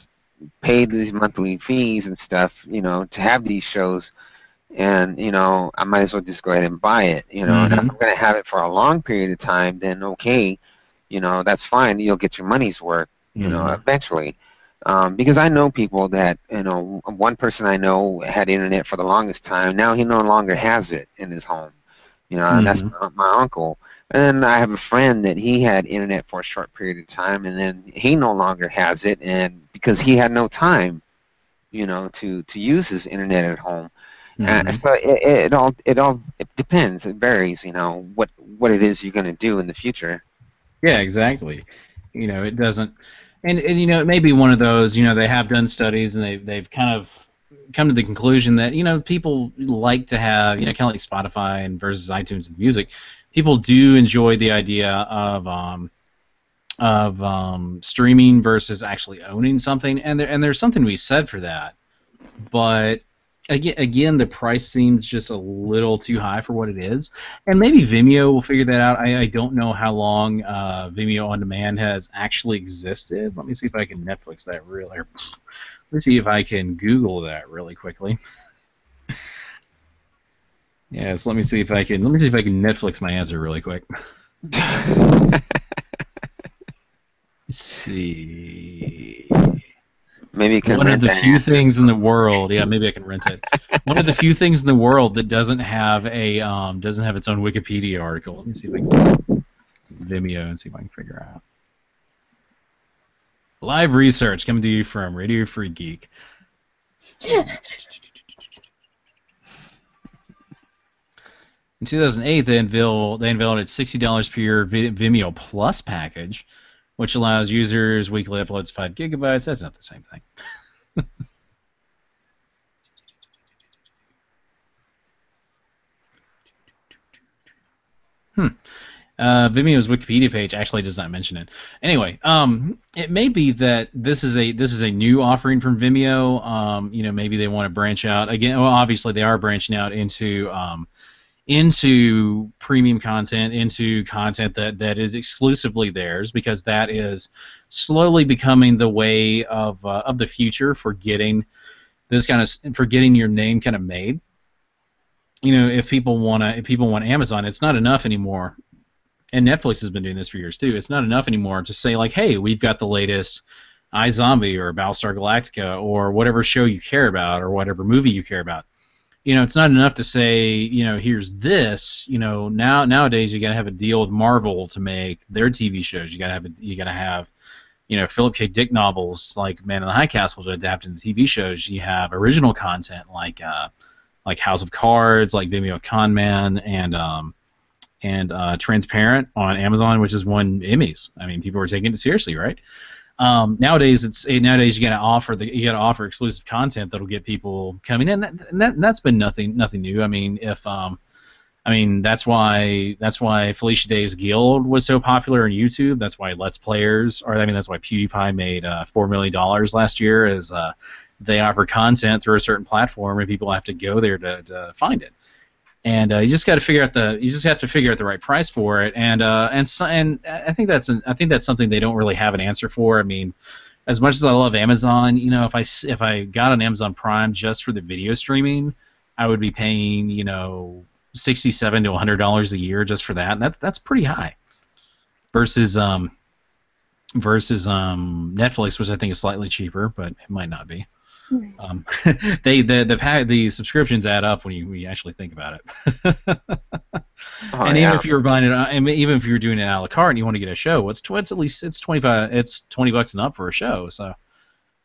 pay these monthly fees and stuff, to have these shows. And I might as well just go ahead and buy it. And if I'm going to have it for a long period of time, then okay, that's fine. You'll get your money's worth, eventually. Because I know people that one person I know had internet for the longest time. Now he no longer has it in his home. And that's my uncle. And then I have a friend that he had internet for a short period of time, and then he no longer has it, and because he had no time, to use his internet at home. So it all depends. It varies, what it is you're going to do in the future. Yeah, exactly. It doesn't, and it may be one of those. They have done studies and they've kind of come to the conclusion that people like to have kind of like Spotify and versus iTunes and music. People do enjoy the idea of streaming versus actually owning something, and there's something to be said for that, but. Again, the price seems just a little too high for what it is, and maybe Vimeo will figure that out. I don't know how long Vimeo on Demand has actually existed. Let me see if I can Netflix that really. Let me see if I can Google that really quickly. Yes, let me see if I can Netflix my answer really quick. Let's see. Maybe you can one of the few things in the world. Yeah, maybe I can rent it. One of the few things in the world that doesn't have its own Wikipedia article. Let me see if I can Vimeo and see if I can figure out. Live research coming to you from Radio Free Geek. In 2008, they unveiled its $60 per year Vimeo Plus package, which allows users weekly uploads 5 gigabytes. That's not the same thing. Vimeo's Wikipedia page actually does not mention it. Anyway, it may be that this is a new offering from Vimeo. Maybe they want to branch out again. Well, obviously they are branching out into premium content, into content that is exclusively theirs, because that is slowly becoming the way of the future for getting your name kind of made. If people want Amazon, it's not enough anymore. And Netflix has been doing this for years too. It's not enough anymore to say like, hey, we've got the latest iZombie or Battlestar Galactica or whatever show you care about or whatever movie you care about. It's not enough to say, here's this. Nowadays you got to have a deal with Marvel to make their TV shows. You got to have Philip K. Dick novels like Man in the High Castle to adapt into TV shows. You have original content like House of Cards, like Vimeo with Con Man, and Transparent on Amazon, which has won Emmys. I mean, people are taking it seriously, right? Nowadays you got to offer exclusive content that'll get people coming in. That's been nothing new. I mean, that's why Felicia Day's Guild was so popular on YouTube. That's why Let's Players, that's why PewDiePie made $4 million last year, as they offer content through a certain platform and people have to go there to find it. And you just got to figure out the right price for it, and I think that's something they don't really have an answer for. I mean, as much as I love Amazon, if I got on Amazon Prime just for the video streaming, I would be paying $67 to $100 a year just for that. And that's pretty high. Versus Netflix, which I think is slightly cheaper, but it might not be. The subscriptions add up when you actually think about it. Oh And even yeah. if you're buying it, even if you're doing it a la carte and you want to get a show, it's at least it's 25, it's $20 and up for a show. So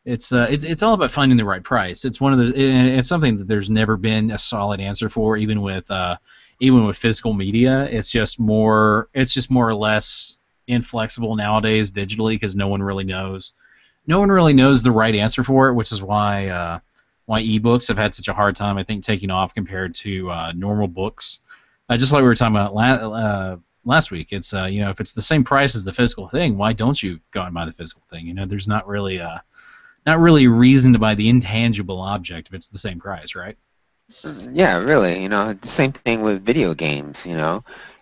it's all about finding the right price. It's one of the it's something that there's never been a solid answer for, even with physical media. It's just more or less inflexible nowadays digitally because no one really knows. No one really knows the right answer for it, which is why ebooks have had such a hard time, I think, taking off compared to normal books. Just like we were talking about last week, it's if it's the same price as the physical thing, why don't you go and buy the physical thing? There's not really a reason to buy the intangible object if it's the same price, right? Yeah, really. The same thing with video games.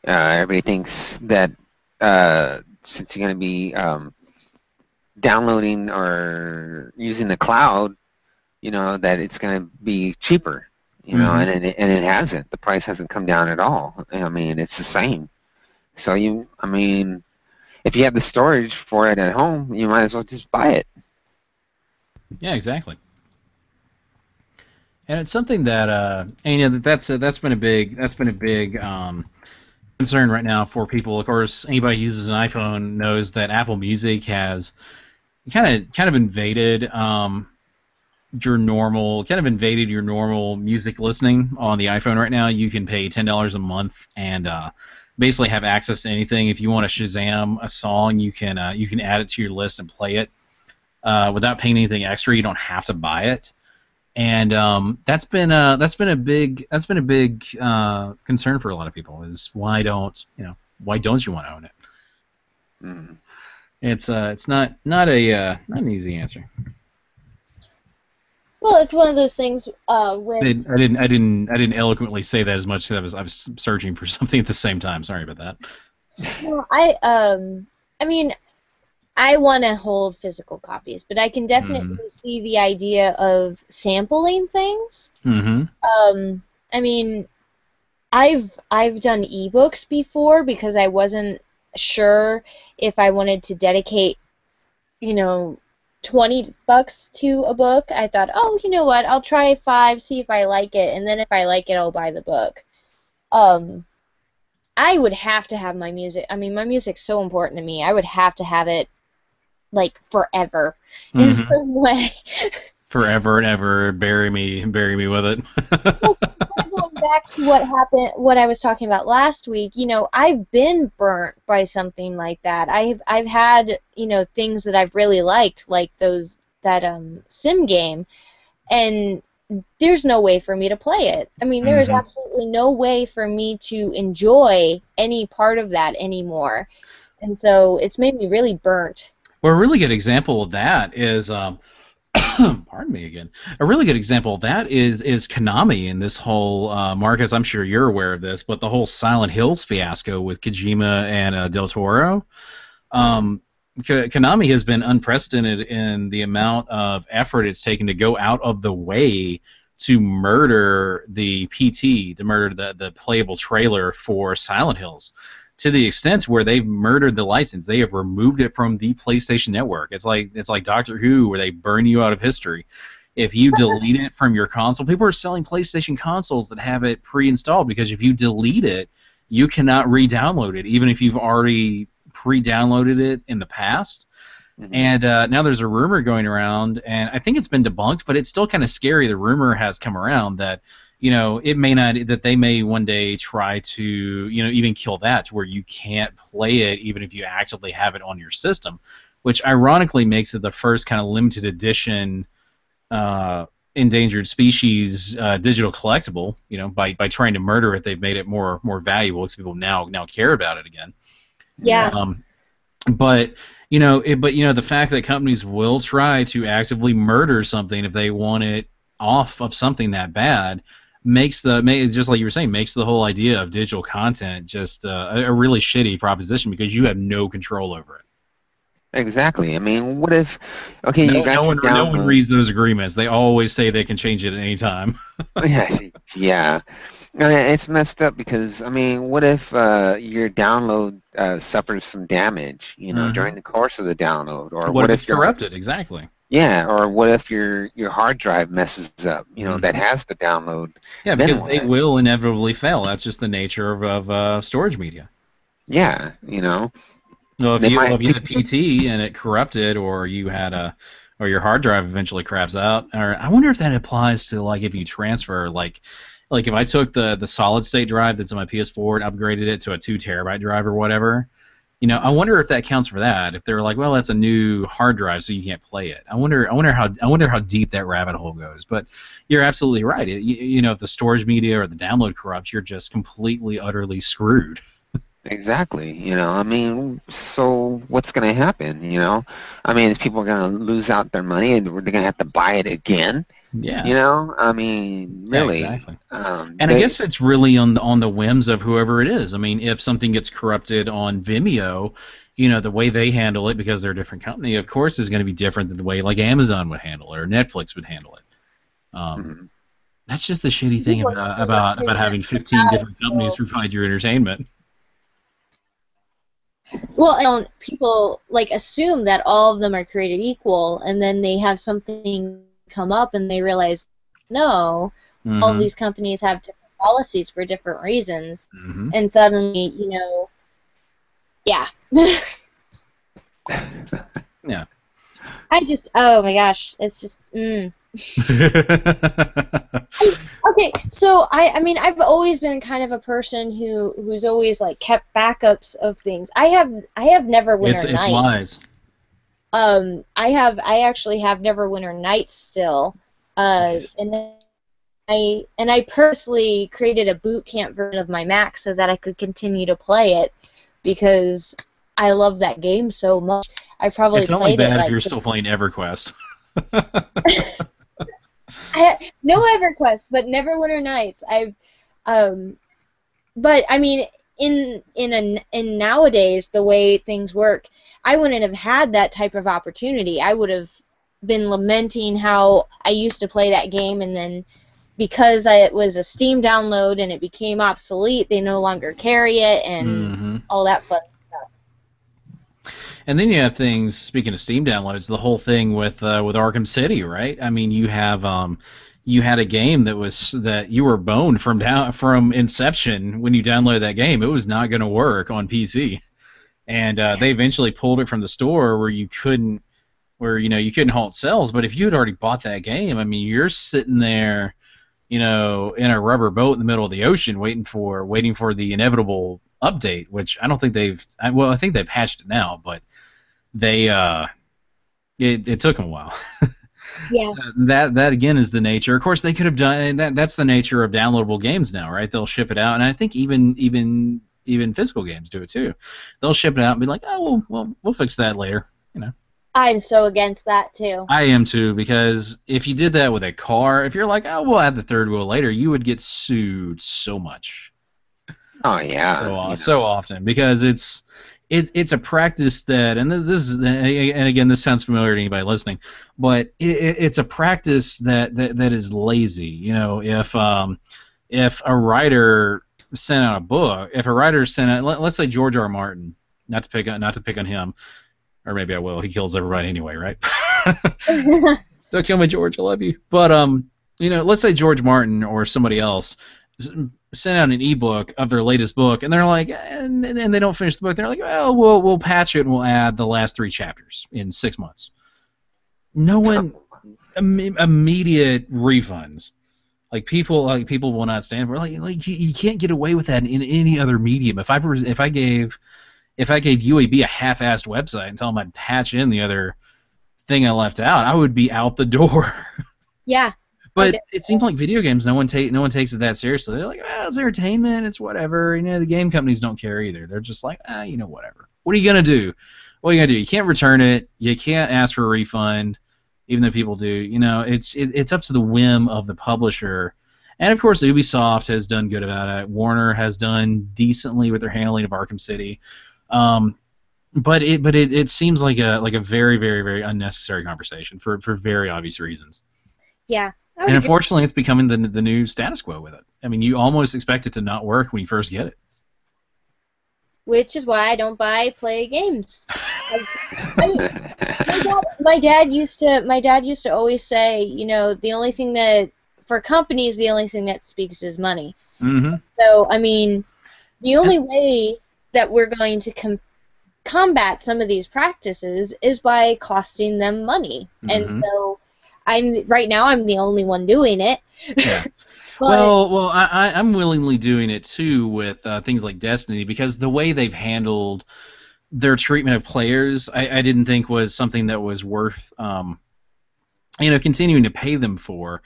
Everybody thinks that since you're going to be downloading or using the cloud, that it's going to be cheaper. And it hasn't. The price hasn't come down at all. I mean, it's the same. So if you have the storage for it at home, you might as well just buy it. Yeah, exactly. And it's something that that's been a big concern right now for people. Of course, anybody who uses an iPhone knows that Apple Music has kind of invaded your normal music listening on the iPhone right now. You can pay $10 a month and basically have access to anything. If you want to Shazam a song, you can add it to your list and play it without paying anything extra. You don't have to buy it. And that's been a big concern for a lot of people. Is why don't you want to own it? Mm. It's not an easy answer. Well, it's one of those things with. I didn't eloquently say that as much as I was searching for something at the same time. Sorry about that. Well, I mean, I want to hold physical copies, but I can definitely see the idea of sampling things. Mm-hmm. I mean, I've done ebooks before because I wasn't sure if I wanted to dedicate, $20 to a book. I thought, oh, you know what? I'll try 5, see if I like it, and then if I like it, I'll buy the book. I would have to have my music. I mean, my music's so important to me. I would have to have it forever in some way. Forever and ever, bury me with it. Well, going back to what I was talking about last week, I've been burnt by something like that. I've had, things that I've really liked, like that sim game, and there's no way for me to play it. I mean, there is absolutely no way for me to enjoy any part of that anymore. And so it's made me really burnt. Well, a really good example of that is, pardon me again. A really good example of that is Konami in this whole, Marcus, I'm sure you're aware of this, but the whole Silent Hills fiasco with Kojima and Del Toro. Konami has been unprecedented in the amount of effort it's taken to go out of the way to murder the PT, to murder the playable trailer for Silent Hills, to the extent where they've murdered the license. They have removed it from the PlayStation Network. It's like Doctor Who, where they burn you out of history. If you delete it from your console, people are selling PlayStation consoles that have it pre-installed, because if you delete it, you cannot re-download it, even if you've already pre-downloaded it in the past. And now there's a rumor going around, and I think it's been debunked, but it's still kind of scary. The rumor has come around that it may not, that they may one day try to, even kill that to where you can't play it even if you actively have it on your system, which ironically makes it the first kind of limited edition endangered species digital collectible. By trying to murder it, they've made it more valuable because people now care about it again. Yeah. But the fact that companies will try to actively murder something if they want it off of something that bad just like you were saying, makes the whole idea of digital content just a really shitty proposition, because you have no control over it. Exactly. I mean, what if? Okay, no, you got no one reads those agreements. They always say they can change it at any time. Yeah. It's messed up because, I mean, what if your download suffers some damage, during the course of the download, or what if it's corrupted? Exactly. Yeah, or what if your hard drive messes up? You know, that has the download. Yeah, Then because what? they will inevitably fail. That's just the nature of storage media. Yeah, you know, No, they might. if you had a PT and it corrupted, or you had or your hard drive eventually craps out, or I wonder if that applies to like if you transfer like if I took the solid state drive that's on my PS4 and upgraded it to a 2 terabyte drive or whatever, I wonder if that counts for that. If they're like, well, that's a new hard drive, so you can't play it. I wonder how deep that rabbit hole goes. But you're absolutely right. If the storage media or the download corrupts, you're just completely utterly screwed. Exactly. You know, I mean, so what's going to happen? You know, I mean, is people going to lose out their money and they're going to have to buy it again? Yeah. You know, I mean, Yeah, really. exactly. And I guess it's really on the whims of whoever it is. I mean, if something gets corrupted on Vimeo, the way they handle it, because they're a different company, of course, is going to be different than the way like Amazon would handle it or Netflix would handle it. That's just the shitty thing about having 15 different companies provide your entertainment. Well, and people like assume that all of them are created equal, and then they have something come up and they realize, no, all of these companies have different policies for different reasons, and suddenly, yeah. Yeah. Oh my gosh, it's just, Okay, so I mean I've always been kind of a person who's always like kept backups of things. I have Neverwinter It's Nights. wise. I actually have Neverwinter Nights still. Nice. And I purposely created a boot camp version of my Mac so that I could continue to play it because I love that game so much. I probably It's only played bad it if you're still playing EverQuest. no EverQuest, but Neverwinter Nights. But I mean, in nowadays the way things work, I wouldn't have had that type of opportunity. I would have been lamenting how I used to play that game, and then because it was a Steam download and it became obsolete, they no longer carry it, and all that fun stuff. And then you have things. Speaking of Steam downloads, the whole thing with Arkham City, right? I mean, you had a game that you were boned from inception when you downloaded that game. It was not going to work on PC, and they eventually pulled it from the store where you couldn't halt sales. But if you had already bought that game, I mean, you're sitting there, in a rubber boat in the middle of the ocean, waiting for the inevitable update, which I don't think I think they've patched it now, but it took them a while. Yeah. So that again is the nature. Of course, they could have done that. That's the nature of downloadable games now, right? They'll ship it out, and I think even physical games do it too. They'll ship it out and be like, oh, well, we'll fix that later. I'm so against that too. I am too, because if you did that with a car, if you're like, oh, we'll add the third wheel later, you would get sued so much. Oh yeah. So often, because it's a practice that, and again, this sounds familiar to anybody listening, but it's a practice that is lazy. If a writer sent out a book, let's say George R. R. Martin, not to pick on him, or maybe I will. He kills everybody anyway, right? Don't kill me, George. I love you. But let's say George Martin or somebody else sent out an ebook of their latest book, and they're like, and they don't finish the book. They're like, well, we'll patch it and we'll add the last 3 chapters in 6 months. No one immediate refunds. Like people will not stand for it. Like you can't get away with that in any other medium. If I gave UAB a half-assed website and tell them I'd patch in the other thing I left out, I would be out the door. Yeah. But it seems like video games, no one takes it that seriously. They're like, it's entertainment, it's whatever. The game companies don't care either. They're just like, whatever. What are you gonna do? You can't return it. You can't ask for a refund, even though people do. It's up to the whim of the publisher. And of course, Ubisoft has done good about it. Warner has done decently with their handling of Arkham City. But it seems like a very, very, very unnecessary conversation for very obvious reasons. Yeah. And unfortunately, it's becoming the new status quo with it. I mean, you almost expect it to not work when you first get it. which is why I don't play games. I mean, my dad used to always say, you know, the only thing that for companies, the only thing that speaks is money. Mm-hmm. So, I mean, the only way that we're going to combat some of these practices is by costing them money. Mm-hmm. And so, right now I'm the only one doing it. Yeah. But, well, I'm willingly doing it too with things like Destiny, because the way they've handled their treatment of players, I didn't think was something that was worth, continuing to pay them for.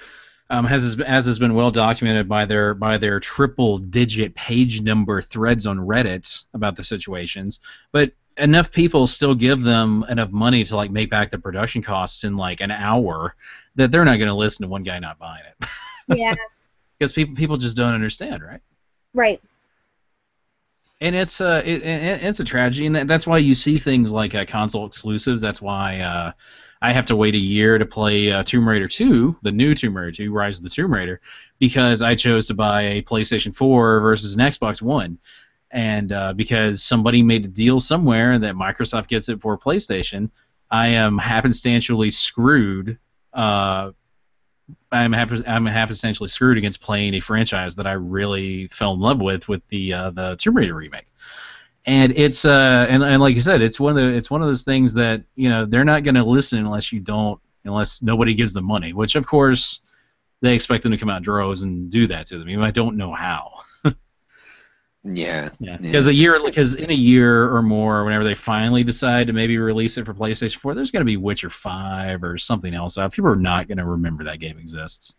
As has been well documented by their triple-digit page number threads on Reddit about the situations, but enough people still give them enough money to like make back the production costs in like an hour that they're not going to listen to one guy not buying it. yeah. Because people just don't understand, right? Right. And it's a tragedy, and that's why you see things like console exclusives. That's why I have to wait a year to play Tomb Raider 2, the new Tomb Raider 2, Rise of the Tomb Raider, because I chose to buy a PlayStation 4 versus an Xbox One, and because somebody made a deal somewhere that Microsoft gets it for PlayStation, I am happenstantially screwed. I'm happenstantially screwed against playing a franchise that I really fell in love with the Tomb Raider remake. And it's and like you said, it's one of those things that, you know, they're not going to listen unless nobody gives them money, which of course they expect them to come out in droves and do that to them. Even I don't know how. Yeah. Because in a year or more, whenever they finally decide to maybe release it for PlayStation 4, there's going to be Witcher 5 or something else out. People are not going to remember that game exists.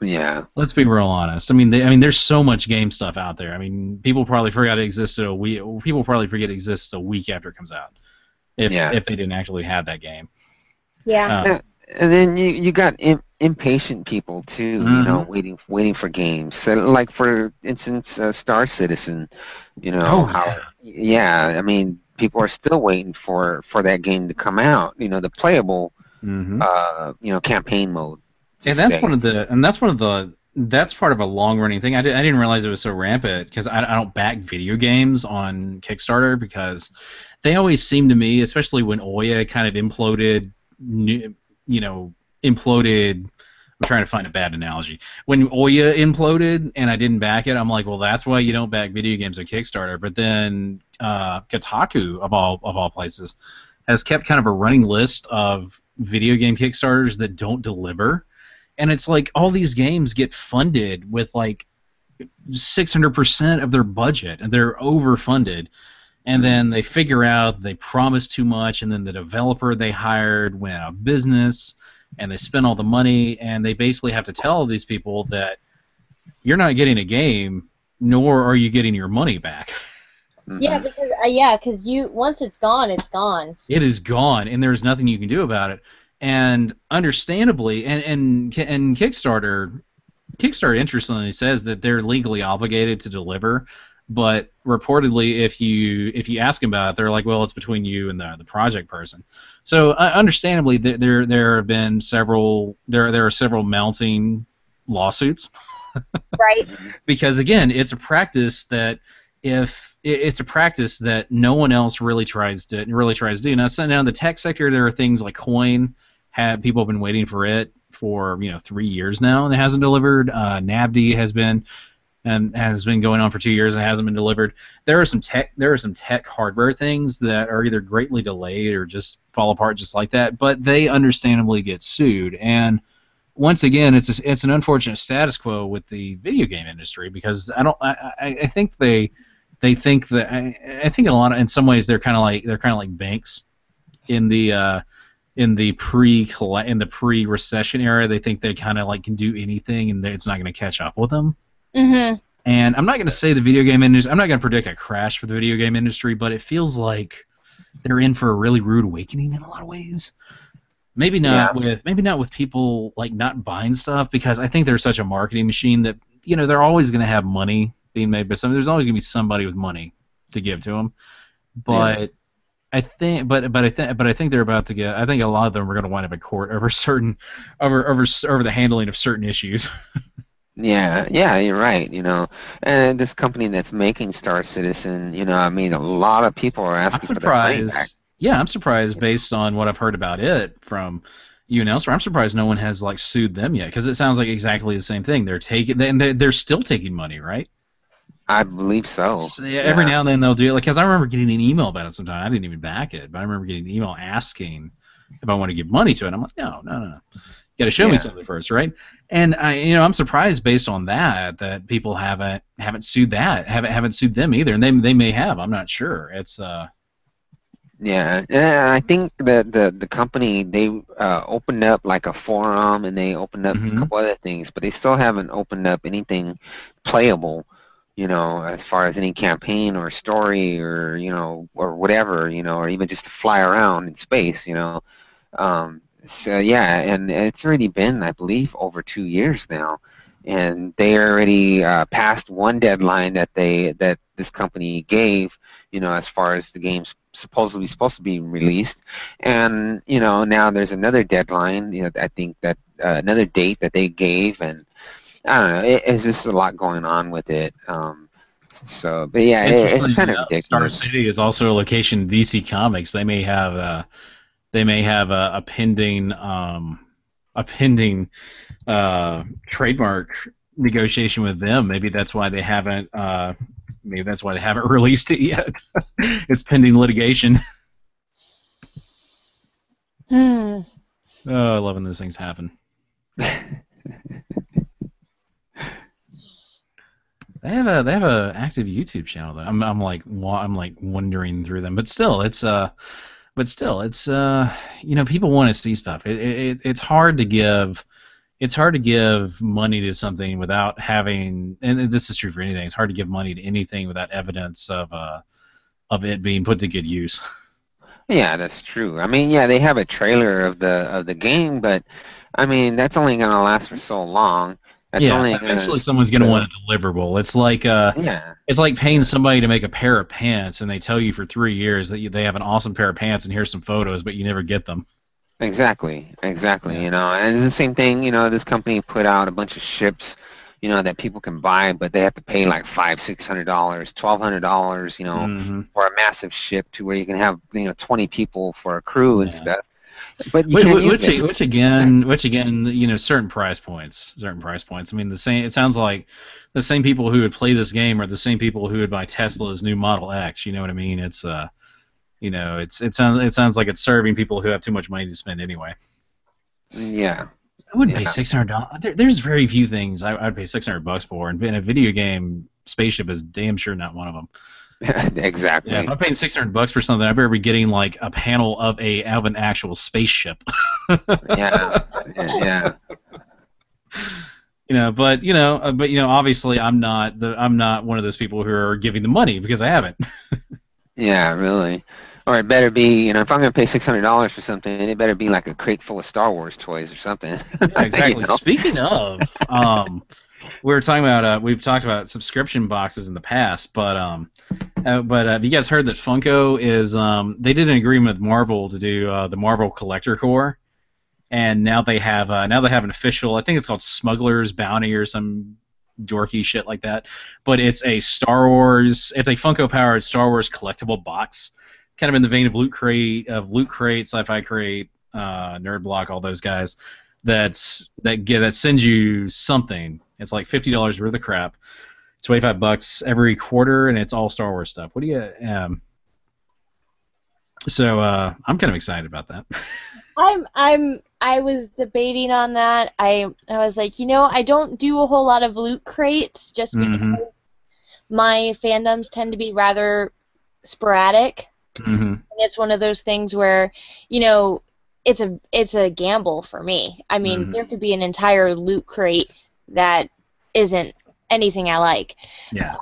Yeah. Let's be real honest. I mean, there's so much game stuff out there. I mean, people probably forgot it existed a week. People probably forget it exists a week after it comes out, if they didn't actually have that game. Yeah. And then you got impatient people too, Mm-hmm. you know, waiting for games. So, like for instance, Star Citizen, you know, I mean, people are still waiting for that game to come out. You know, the playable, campaign mode. And that's that's part of a long running thing. I didn't realize it was so rampant, because I don't back video games on Kickstarter, because they always seem to me, especially when Ouya kind of imploded. I'm trying to find a bad analogy. When Ouya imploded and I didn't back it, I'm like, well, that's why you don't back video games on Kickstarter. But then Kotaku, of all places, has kept kind of a running list of video game Kickstarters that don't deliver. And it's like all these games get funded with like 600% of their budget, and they're overfunded. And then they figure out they promised too much, and then the developer they hired went out of business, and they spent all the money, and they basically have to tell these people that you're not getting a game, nor are you getting your money back. Yeah, because once it's gone, it's gone. It is gone, and there's nothing you can do about it. And understandably, and Kickstarter interestingly says that they're legally obligated to deliver. But reportedly, if you ask them about it, they're like, well, it's between you and the project person. So understandably, there have been several mounting lawsuits. Right. Because again, it's a practice that no one else really tries to do. Now, so now in the tech sector, there are things like Coin. People have been waiting for it for 3 years now, and it hasn't delivered. Nabdi has been going on for 2 years and hasn't been delivered. There are some tech hardware things that are either greatly delayed or just fall apart just like that, but they understandably get sued. And once again, it's an unfortunate status quo with the video game industry, because I think they think that I think in some ways they're kind of like banks in the pre-recession era. They think they kind of like can do anything and it's not going to catch up with them. Mm-hmm. And I'm not going to say the video game industry. I'm not going to predict a crash for the video game industry, but it feels like they're in for a really rude awakening in a lot of ways. Maybe not with people like not buying stuff, because I think they're such a marketing machine that they're always going to have money being made by somebody. There's always going to be somebody with money to give to them. But yeah. I think they're about to get. I think a lot of them are going to wind up in court over the handling of certain issues. Yeah, yeah, you're right. And this company that's making Star Citizen, I mean, a lot of people are I'm asking for their money back. surprised. Yeah, I'm surprised based on what I've heard about it from you and elsewhere. I'm surprised no one has like sued them yet because it sounds like exactly the same thing. They're taking and they're still taking money, right? I believe so. So, yeah, every Yeah, now and then they'll do it. Like, because I remember getting an email about it sometime. I didn't even back it, but I remember getting an email asking if I want to give money to it. I'm like, no, no, no, no. You got to show me yeah, something first, right? And I'm surprised based on that people haven't sued haven't sued them either, and they may have. I'm not sure. It's yeah. Yeah, I think that the company, they opened up like a forum, and they opened up a hmm couple other things, but they still haven't opened up anything playable. As far as any campaign or story or or whatever, or even just to fly around in space. Um, so yeah, and it's already been, I believe, over 2 years now, and they already passed one deadline that this company gave, as far as the game's supposedly supposed to be released, and now there's another deadline. I think that another date that they gave, and I don't know. It's just a lot going on with it. But yeah, it's interestingly kind of enough, Star ridiculous. City is also a location in DC Comics. They may have a pending trademark negotiation with them. Maybe that's why they haven't released it yet. It's pending litigation. Hmm. Oh, I love when those things happen. They have a active YouTube channel though. I'm like wandering through them, but still it's people want to see stuff. It's hard to give money to something without having, and this is true for anything. It's hard to give money to anything without evidence of it being put to good use. Yeah, that's true. I mean, yeah, they have a trailer of the game, but I mean, that's only gonna last for so long. That's Yeah, only eventually gonna someone's gonna the want a deliverable. yeah, It's like paying yeah. somebody to make a pair of pants, and they tell you for 3 years that they have an awesome pair of pants, and here's some photos, but you never get them. Exactly, exactly. Yeah. And it's the same thing. This company put out a bunch of ships, that people can buy, but they have to pay like $500, $600, $1,200, hmm for a massive ship to where you can have 20 people for a crew and Yeah. stuff. But you Which, can't use which, it. which again, certain price points, certain price points. I mean, the same. It sounds like the same people who would play this game are the same people who would buy Tesla's new Model X. You know what I mean? It sounds like it's serving people who have too much money to spend anyway. Yeah, I wouldn't pay yeah, $600. There's very few things I'd pay $600 for, and in a video game, spaceship is damn sure not one of them. Yeah, if exactly. I'm paying $600 for something, I better be getting like a panel of an actual spaceship. Yeah, yeah, Obviously, I'm not one of those people who are giving the money because I haven't. yeah, really. Or it better be, if I'm gonna pay $600 for something, it better be like a crate full of Star Wars toys or something. Yeah, you exactly. know? Speaking of, we've talked about subscription boxes in the past, but have you guys heard that Funko is they did an agreement with Marvel to do the Marvel Collector Core, and now they have an official. I think it's called Smuggler's Bounty or some dorky shit like that. But it's a Funko powered Star Wars collectible box, kind of in the vein of Loot Crate, Sci-Fi Crate, Nerd Block, all those guys. That sends you something. It's like $50 worth of crap. It's $25 every quarter, and it's all Star Wars stuff. What do you? I'm kind of excited about that. I was debating on that. I was like, I don't do a whole lot of loot crates just because hmm my fandoms tend to be rather sporadic. hmm And it's one of those things where, it's a gamble for me. I mean, hmm there could be an entire loot crate that isn't anything I like. Yeah.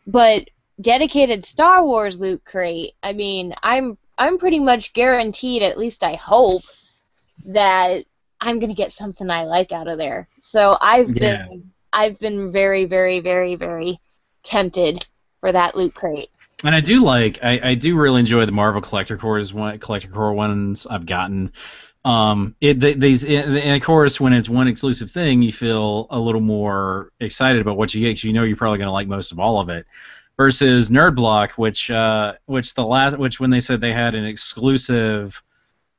But dedicated Star Wars loot crate, I mean, I'm pretty much guaranteed, at least I hope, that I'm gonna get something I like out of there. So Yeah. I've been very, very, very, very tempted for that loot crate. And I do really enjoy the Marvel Collector Core ones I've gotten. And of course, when it's one exclusive thing, you feel a little more excited about what you get because you know you're probably going to like most of all of it. Versus Nerd Block, which when they said they had an exclusive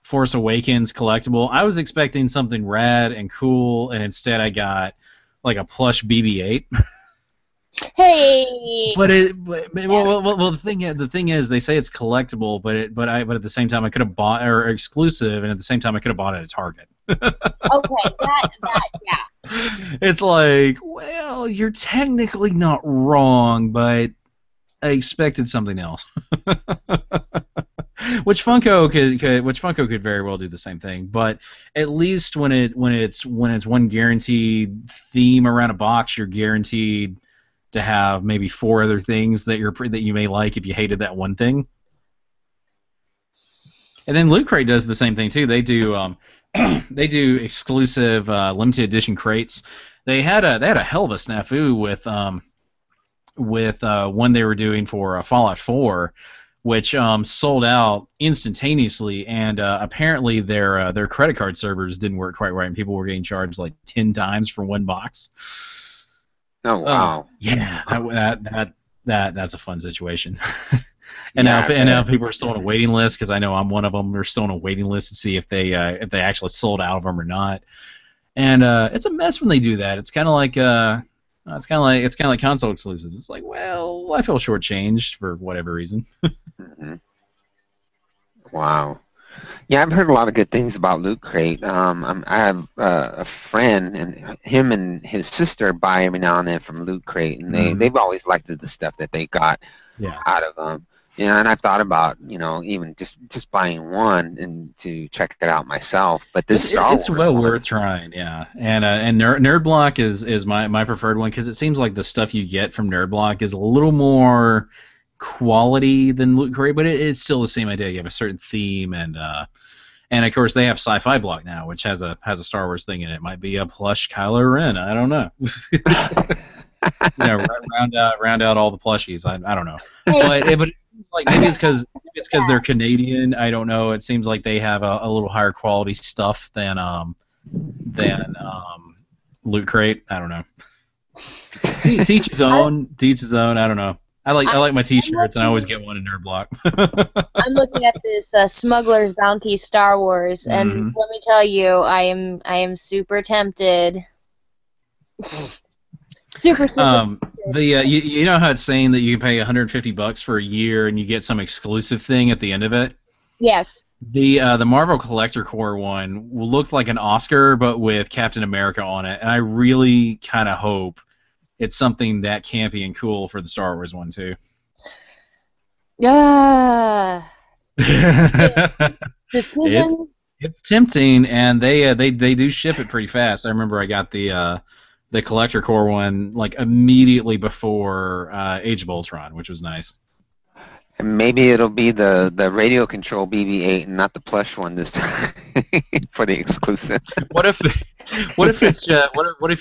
Force Awakens collectible, I was expecting something rad and cool, and instead I got like a plush BB-8. Hey. But the thing is, they say it's collectible, but at the same time I could have bought or exclusive, and at the same time I could have bought it at Target. Okay, yeah. It's like, well, you're technically not wrong, but I expected something else. Which Funko could very well do the same thing, but at least when it's one guaranteed theme around a box, you're guaranteed to have maybe 4 other things that you may like if you hated that one thing. And then Loot Crate does the same thing too. They do exclusive limited edition crates. They had a hell of a snafu with one they were doing for Fallout 4, which sold out instantaneously, and apparently their credit card servers didn't work quite right, and people were getting charged like 10 times for one box. Oh wow! Yeah, that's a fun situation. And now people are still on a waiting list because I know I'm one of them. They're still on a waiting list to see if they actually sold out of them or not. And it's a mess when they do that. It's kind of like console exclusives. It's like, well, I feel shortchanged for whatever reason. Mm-hmm. Wow. Yeah, I've heard a lot of good things about Loot Crate. I have a friend, and him and his sister buy every now and then from Loot Crate, and they've always liked the stuff that they got out of them. You know, and I thought about, even just buying one and to check it out myself. But it's well worth trying, yeah. And Nerd Block is my preferred one because it seems like the stuff you get from Nerd Block is a little more quality than Loot Crate, but it's still the same idea. You have a certain theme, and of course they have Sci-Fi Block now, which has a Star Wars thing in it. It might be a plush Kylo Ren. I don't know. Round out all the plushies. I don't know, but it seems like maybe it's because they're Canadian. I don't know. It seems like they have a little higher quality stuff than Loot Crate. I don't know. Teach his own. I don't know. I like my T-shirts, and I always get one in Nerd Block. I'm looking at this Smuggler's Bounty Star Wars, and let me tell you, I am super tempted. Super. You know how it's saying that you can pay $150 for a year and you get some exclusive thing at the end of it? Yes. The Marvel Collector Corps one looked like an Oscar, but with Captain America on it, and I really kind of hope it's something that campy and cool for the Star Wars one too. Decisions. It's tempting, and they do ship it pretty fast. I remember I got the Collector Corps one like immediately before Age of Ultron, which was nice. And maybe it'll be the radio control BB-8 and not the plush one this time for the exclusive. What if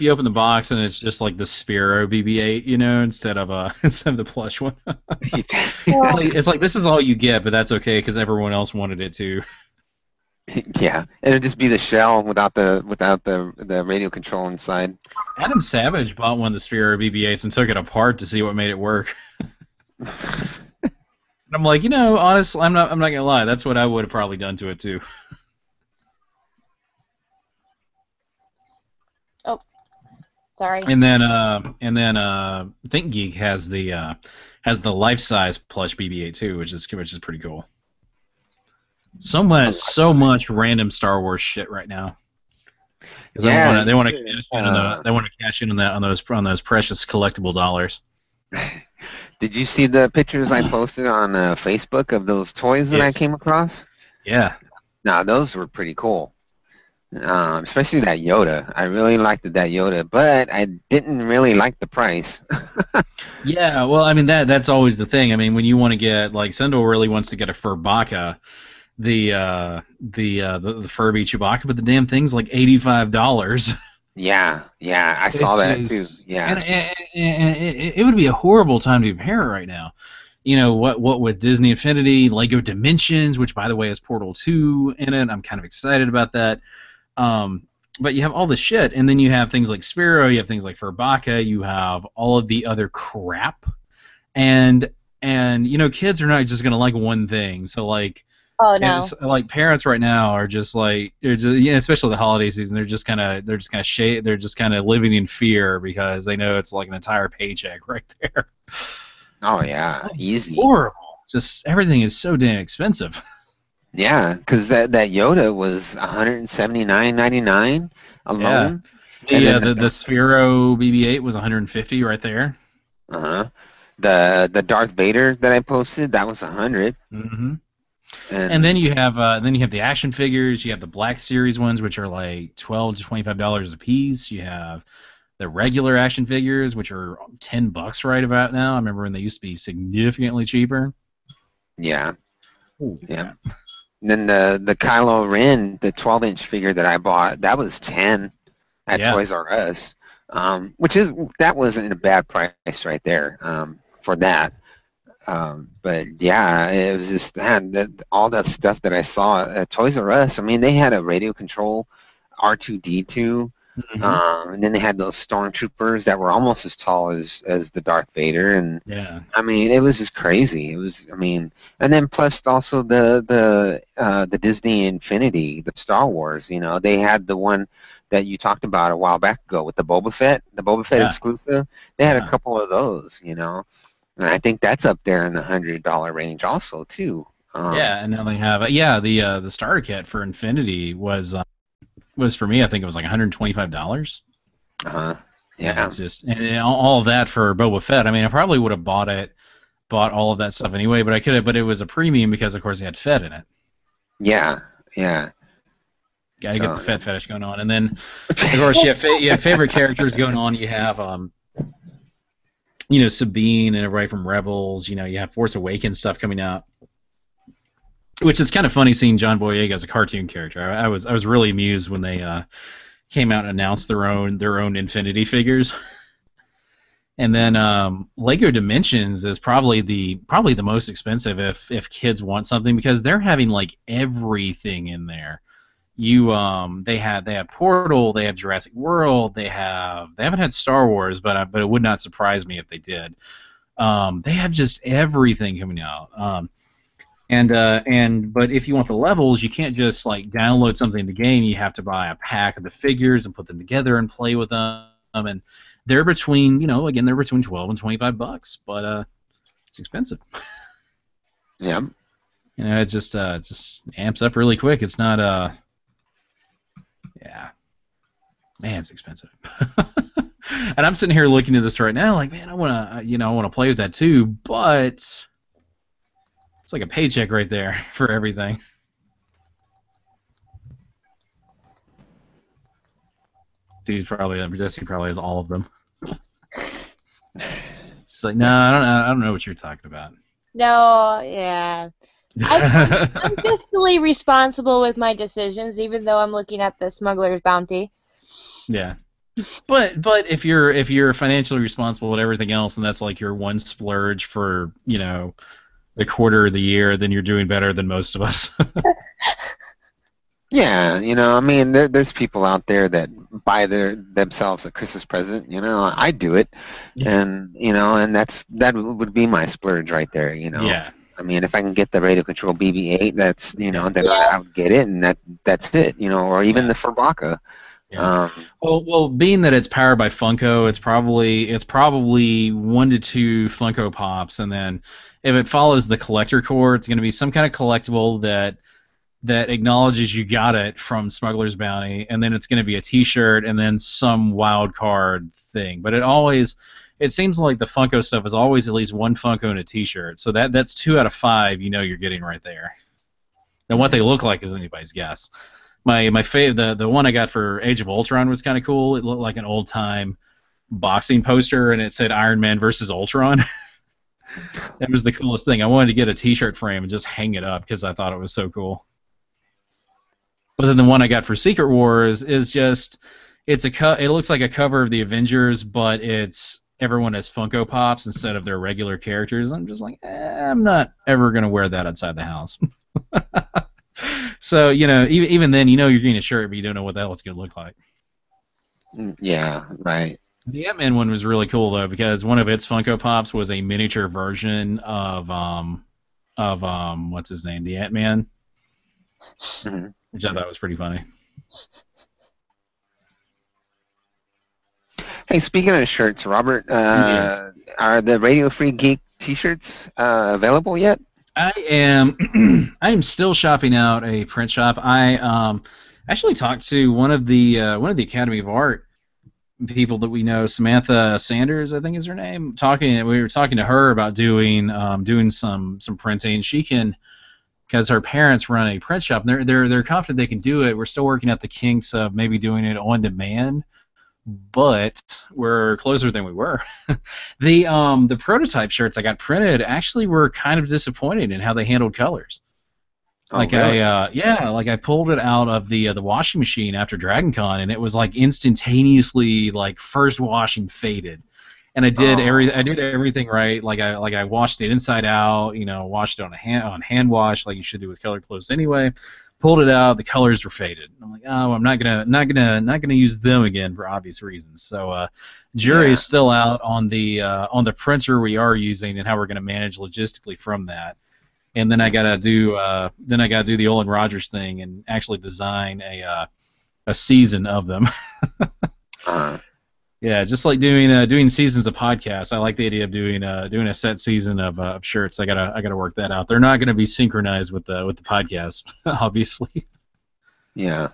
you open the box and it's just like the Spiro BB-8, instead of the plush one? It's like this is all you get, but that's okay because everyone else wanted it too. Yeah, it'll just be the shell without the radio control inside. Adam Savage bought one of the Spiro BB-8s and took it apart to see what made it work. I'm like, honestly, I'm not gonna lie. That's what I would have probably done to it too. Oh, sorry. And then Think Geek has the life-size plush BB-8 too, which is pretty cool. So much random Star Wars shit right now. Because they want to cash in on those precious collectible dollars. Did you see the pictures I posted on Facebook of those toys that I came across? Yeah. No, those were pretty cool. Especially that Yoda. I really liked that Yoda, but I didn't really like the price. Yeah, well, I mean that's always the thing. I mean, when you want to get Sendor really wants to get a Furbaka, the Furby Chewbacca, but the damn thing's like $85. Yeah, I saw that too. Yeah, and it would be a horrible time to compare it right now, you know, what with Disney Infinity, Lego Dimensions, which by the way has Portal 2 in it. I'm kind of excited about that. But you have all this shit, and then you have things like Sphero, you have things like Furbaka, you have all of the other crap, and you know, kids are not just gonna like one thing. So like, Oh and no. it's, like parents right now are just like, they're just, yeah, especially the holiday season, they're just kind of they're just kind of living in fear because they know it's like an entire paycheck right there. Oh yeah, Oh, easy. horrible. Just everything is so damn expensive. Yeah, because that Yoda was 179.99 Yeah. alone, and then The Sphero BB-8 was 150 right there. uh the Darth Vader that I posted, that was 100. Hmm. And And then you have the action figures. You have the Black Series ones, which are like $12 to $25 a piece. You have the regular action figures, which are $10 right about now. I remember when they used to be significantly cheaper. yeah, Holy yeah. crap. And then the Kylo Ren, the 12-inch figure that I bought, that was 10 at Yeah. Toys R Us, that wasn't a bad price right there for that. But yeah, it was just, man, all that stuff that I saw at Toys R Us. I mean, they had a radio control R2D2, Hmm. and then they had those stormtroopers that were almost as tall as the Darth Vader, and Yeah. I mean, it was just crazy. It was, I mean, and then plus also the Disney Infinity, the Star Wars. You know, they had the one that you talked about a while back ago with the Boba Fett Yeah. exclusive. They had a Yeah. couple of those. You know, and I think that's up there in the $100 range also too. Yeah. And now they have the starter kit for Infinity was for me, I think it was like $125. Uh, And yeah, it's just and all of that for Boba Fett. I mean, I probably would have bought all of that stuff anyway, but I could have. But it was a premium because, of course, it had Fett in it. yeah, yeah. Got to get the So Fett fetish going on, and then of course you have favorite characters going on. You have you know, Sabine and everybody from Rebels. You know, you have Force Awakens stuff coming out, which is kind of funny seeing John Boyega as a cartoon character. I was really amused when they came out and announced their own Infinity figures. And then Lego Dimensions is probably the most expensive if kids want something because they're having like everything in there. They have Portal, they have Jurassic World, they haven't had Star Wars, but it would not surprise me if they did. They have just everything coming out. But if you want the levels, you can't just like download something in the game. You have to buy a pack of the figures and put them together and play with them. And they're between, you know, again, they're between $12 and $25, but it's expensive. yeah, You know, it just amps up really quick. It's not yeah, man, it's expensive. And I'm sitting here looking at this right now, like, man, I want to play with that too, but it's like a paycheck right there for everything. Jesse probably has all of them. She's like, no, I don't know what you're talking about. No, yeah. I'm fiscally responsible with my decisions, even though I'm looking at the smuggler's bounty. Yeah. But if you're financially responsible with everything else, and that's like your one splurge for, you know, the quarter of the year, then you're doing better than most of us. yeah. You know, I mean, there's people out there that buy themselves a Christmas present. You know, I do it, and you know, and that would be my splurge right there. You know. Yeah. I mean, if I can get the radio control BB-8, that's, you know, then Yeah. I would get it, and that's it, you know, or even the Furbaka. Yeah. Well, being that it's powered by Funko, it's probably 1 to 2 Funko Pops, and then if it follows the collector core, it's going to be some kind of collectible that acknowledges you got it from Smuggler's Bounty, and then it's going to be a T-shirt, and then some wild card thing. But it seems like the Funko stuff is always at least one Funko and a T-shirt. So that's 2 out of 5. You know, you're getting right there. And what they look like is anybody's guess. My the one I got for Age of Ultron was kind of cool. It looked like an old time boxing poster, and it said Iron Man versus Ultron. That was the coolest thing. I wanted to get a T-shirt frame and just hang it up because I thought it was so cool. But then the one I got for Secret Wars is just it looks like a cover of the Avengers, but it's everyone has Funko Pops instead of their regular characters. I'm just like, I'm not ever gonna wear that outside the house. So even then, you're getting a shirt, but you don't know what the hell it's gonna look like. Yeah, right. The Ant-Man one was really cool though because one of its Funko Pops was a miniature version of what's his name, the Ant-Man, which I thought was pretty funny. Hey, speaking of shirts, Robert, Yes. are the Radio Free Geek T-shirts available yet? I am still shopping out a print shop. I actually talked to one of the Academy of Art people that we know, Samantha Sanders, I think is her name. We were talking to her about doing some printing. She can, because her parents run a print shop. And they're confident they can do it. We're still working out the kinks of maybe doing it on demand, but we're closer than we were. The prototype shirts I got printed actually were kind of disappointed in how they handled colors. Oh, really? I pulled it out of the washing machine after Dragon Con, and it was like instantaneously, like first washing faded. And I did everything right. I washed it inside out, washed it on hand wash like you should do with colored clothes anyway. Pulled it out, the colors were faded. I'm like, oh, I'm not gonna use them again for obvious reasons. So jury is still out on the printer we are using and how we're gonna manage logistically from that. And then I gotta do the Olin Rogers thing and actually design a season of them. Yeah, just like doing seasons of podcasts. I like the idea of doing a set season of shirts. I gotta work that out. They're not gonna be synchronized with the podcast, obviously. Yeah.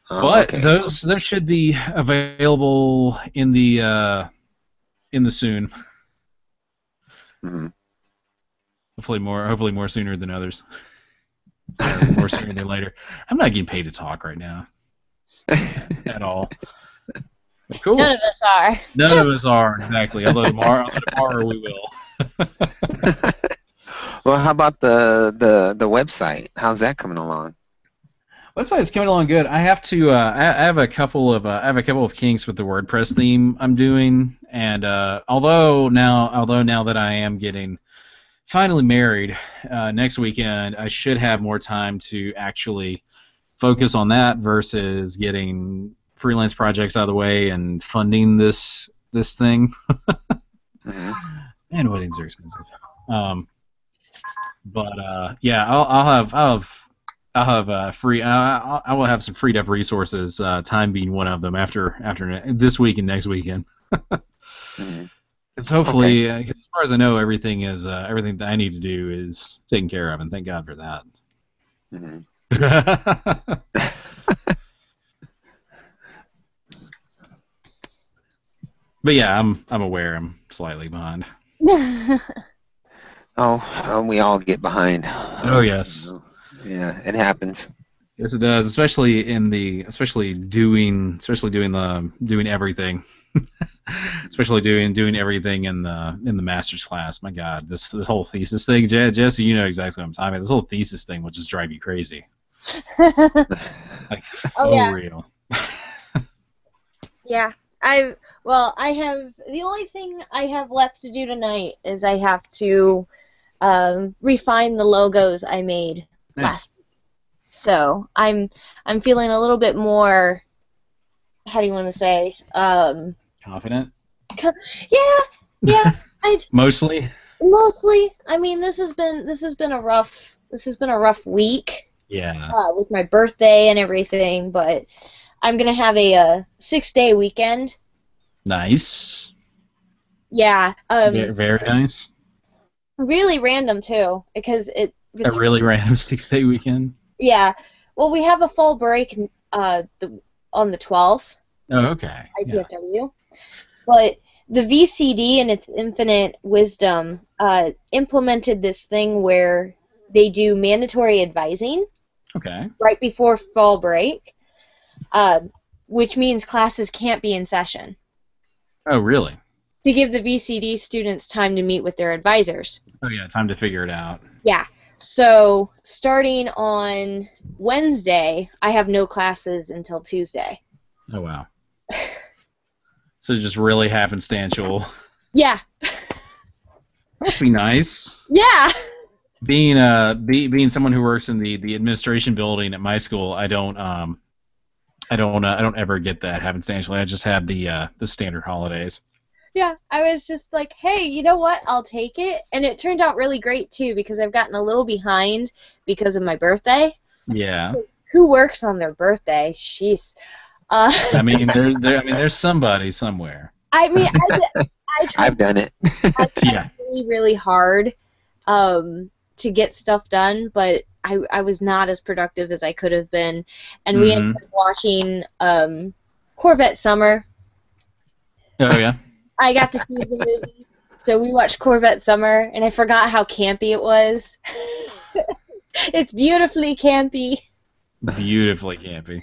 But okay. those should be available in the soon. Mm-hmm. Hopefully more sooner than others. Or more sooner than later. I'm not getting paid to talk right now. At all. But cool. None of us are. None of us are, exactly. Although tomorrow we will. Well, how about the website? How's that coming along? Website's coming along good. I have to. I have a couple of kinks with the WordPress theme I'm doing, and although now that I am getting finally married next weekend, I should have more time to actually focus on that versus getting freelance projects out of the way and funding this thing. And weddings are expensive. Yeah, I will have some freed up resources. Time being one of them after this week and next weekend. Because hopefully, as far as I know, everything that I need to do is taken care of, and thank God for that. But yeah, I'm aware I'm slightly behind. Oh, we all get behind. Oh yes. Yeah, it happens. Yes, it does, especially doing everything. Especially doing everything in the master's class. My God, this whole thesis thing, Jesse, you know exactly what I'm talking about. This whole thesis thing will just drive you crazy. Like, real. Yeah. I have the only thing I have left to do tonight is I have to refine the logos I made last week. So I'm feeling a little bit more, how do you want to say, confident? Yeah. Mostly. I mean, this has been a rough week. Yeah. With my birthday and everything, but I'm gonna have a 6-day weekend. Nice. Yeah. Very nice. Really random too, because it's a really random 6-day weekend. Yeah. Well, we have a fall break on the 12th. Oh, okay. IPFW. Yeah. But the VCD, in its infinite wisdom, implemented this thing where they do mandatory advising. Okay. Right before fall break, which means classes can't be in session. Oh, really? To give the VCD students time to meet with their advisors. Oh, yeah, time to figure it out. Yeah. So, starting on Wednesday, I have no classes until Tuesday. Oh, wow. So just really happenstantial. Yeah. Must be nice. Yeah. Being someone who works in the administration building at my school, I don't ever get that happenstantially. I just have the standard holidays. Yeah, I was just like, hey, you know what? I'll take it. And it turned out really great, too, because I've gotten a little behind because of my birthday. Yeah. Who works on their birthday? Jeez. I mean, there's somebody somewhere. I mean, I've done it. I tried Yeah. really, really hard to get stuff done, but I was not as productive as I could have been. And we ended up watching Corvette Summer. Oh, yeah. I got to choose the movie, so we watched Corvette Summer, and I forgot how campy it was. It's beautifully campy. Beautifully campy.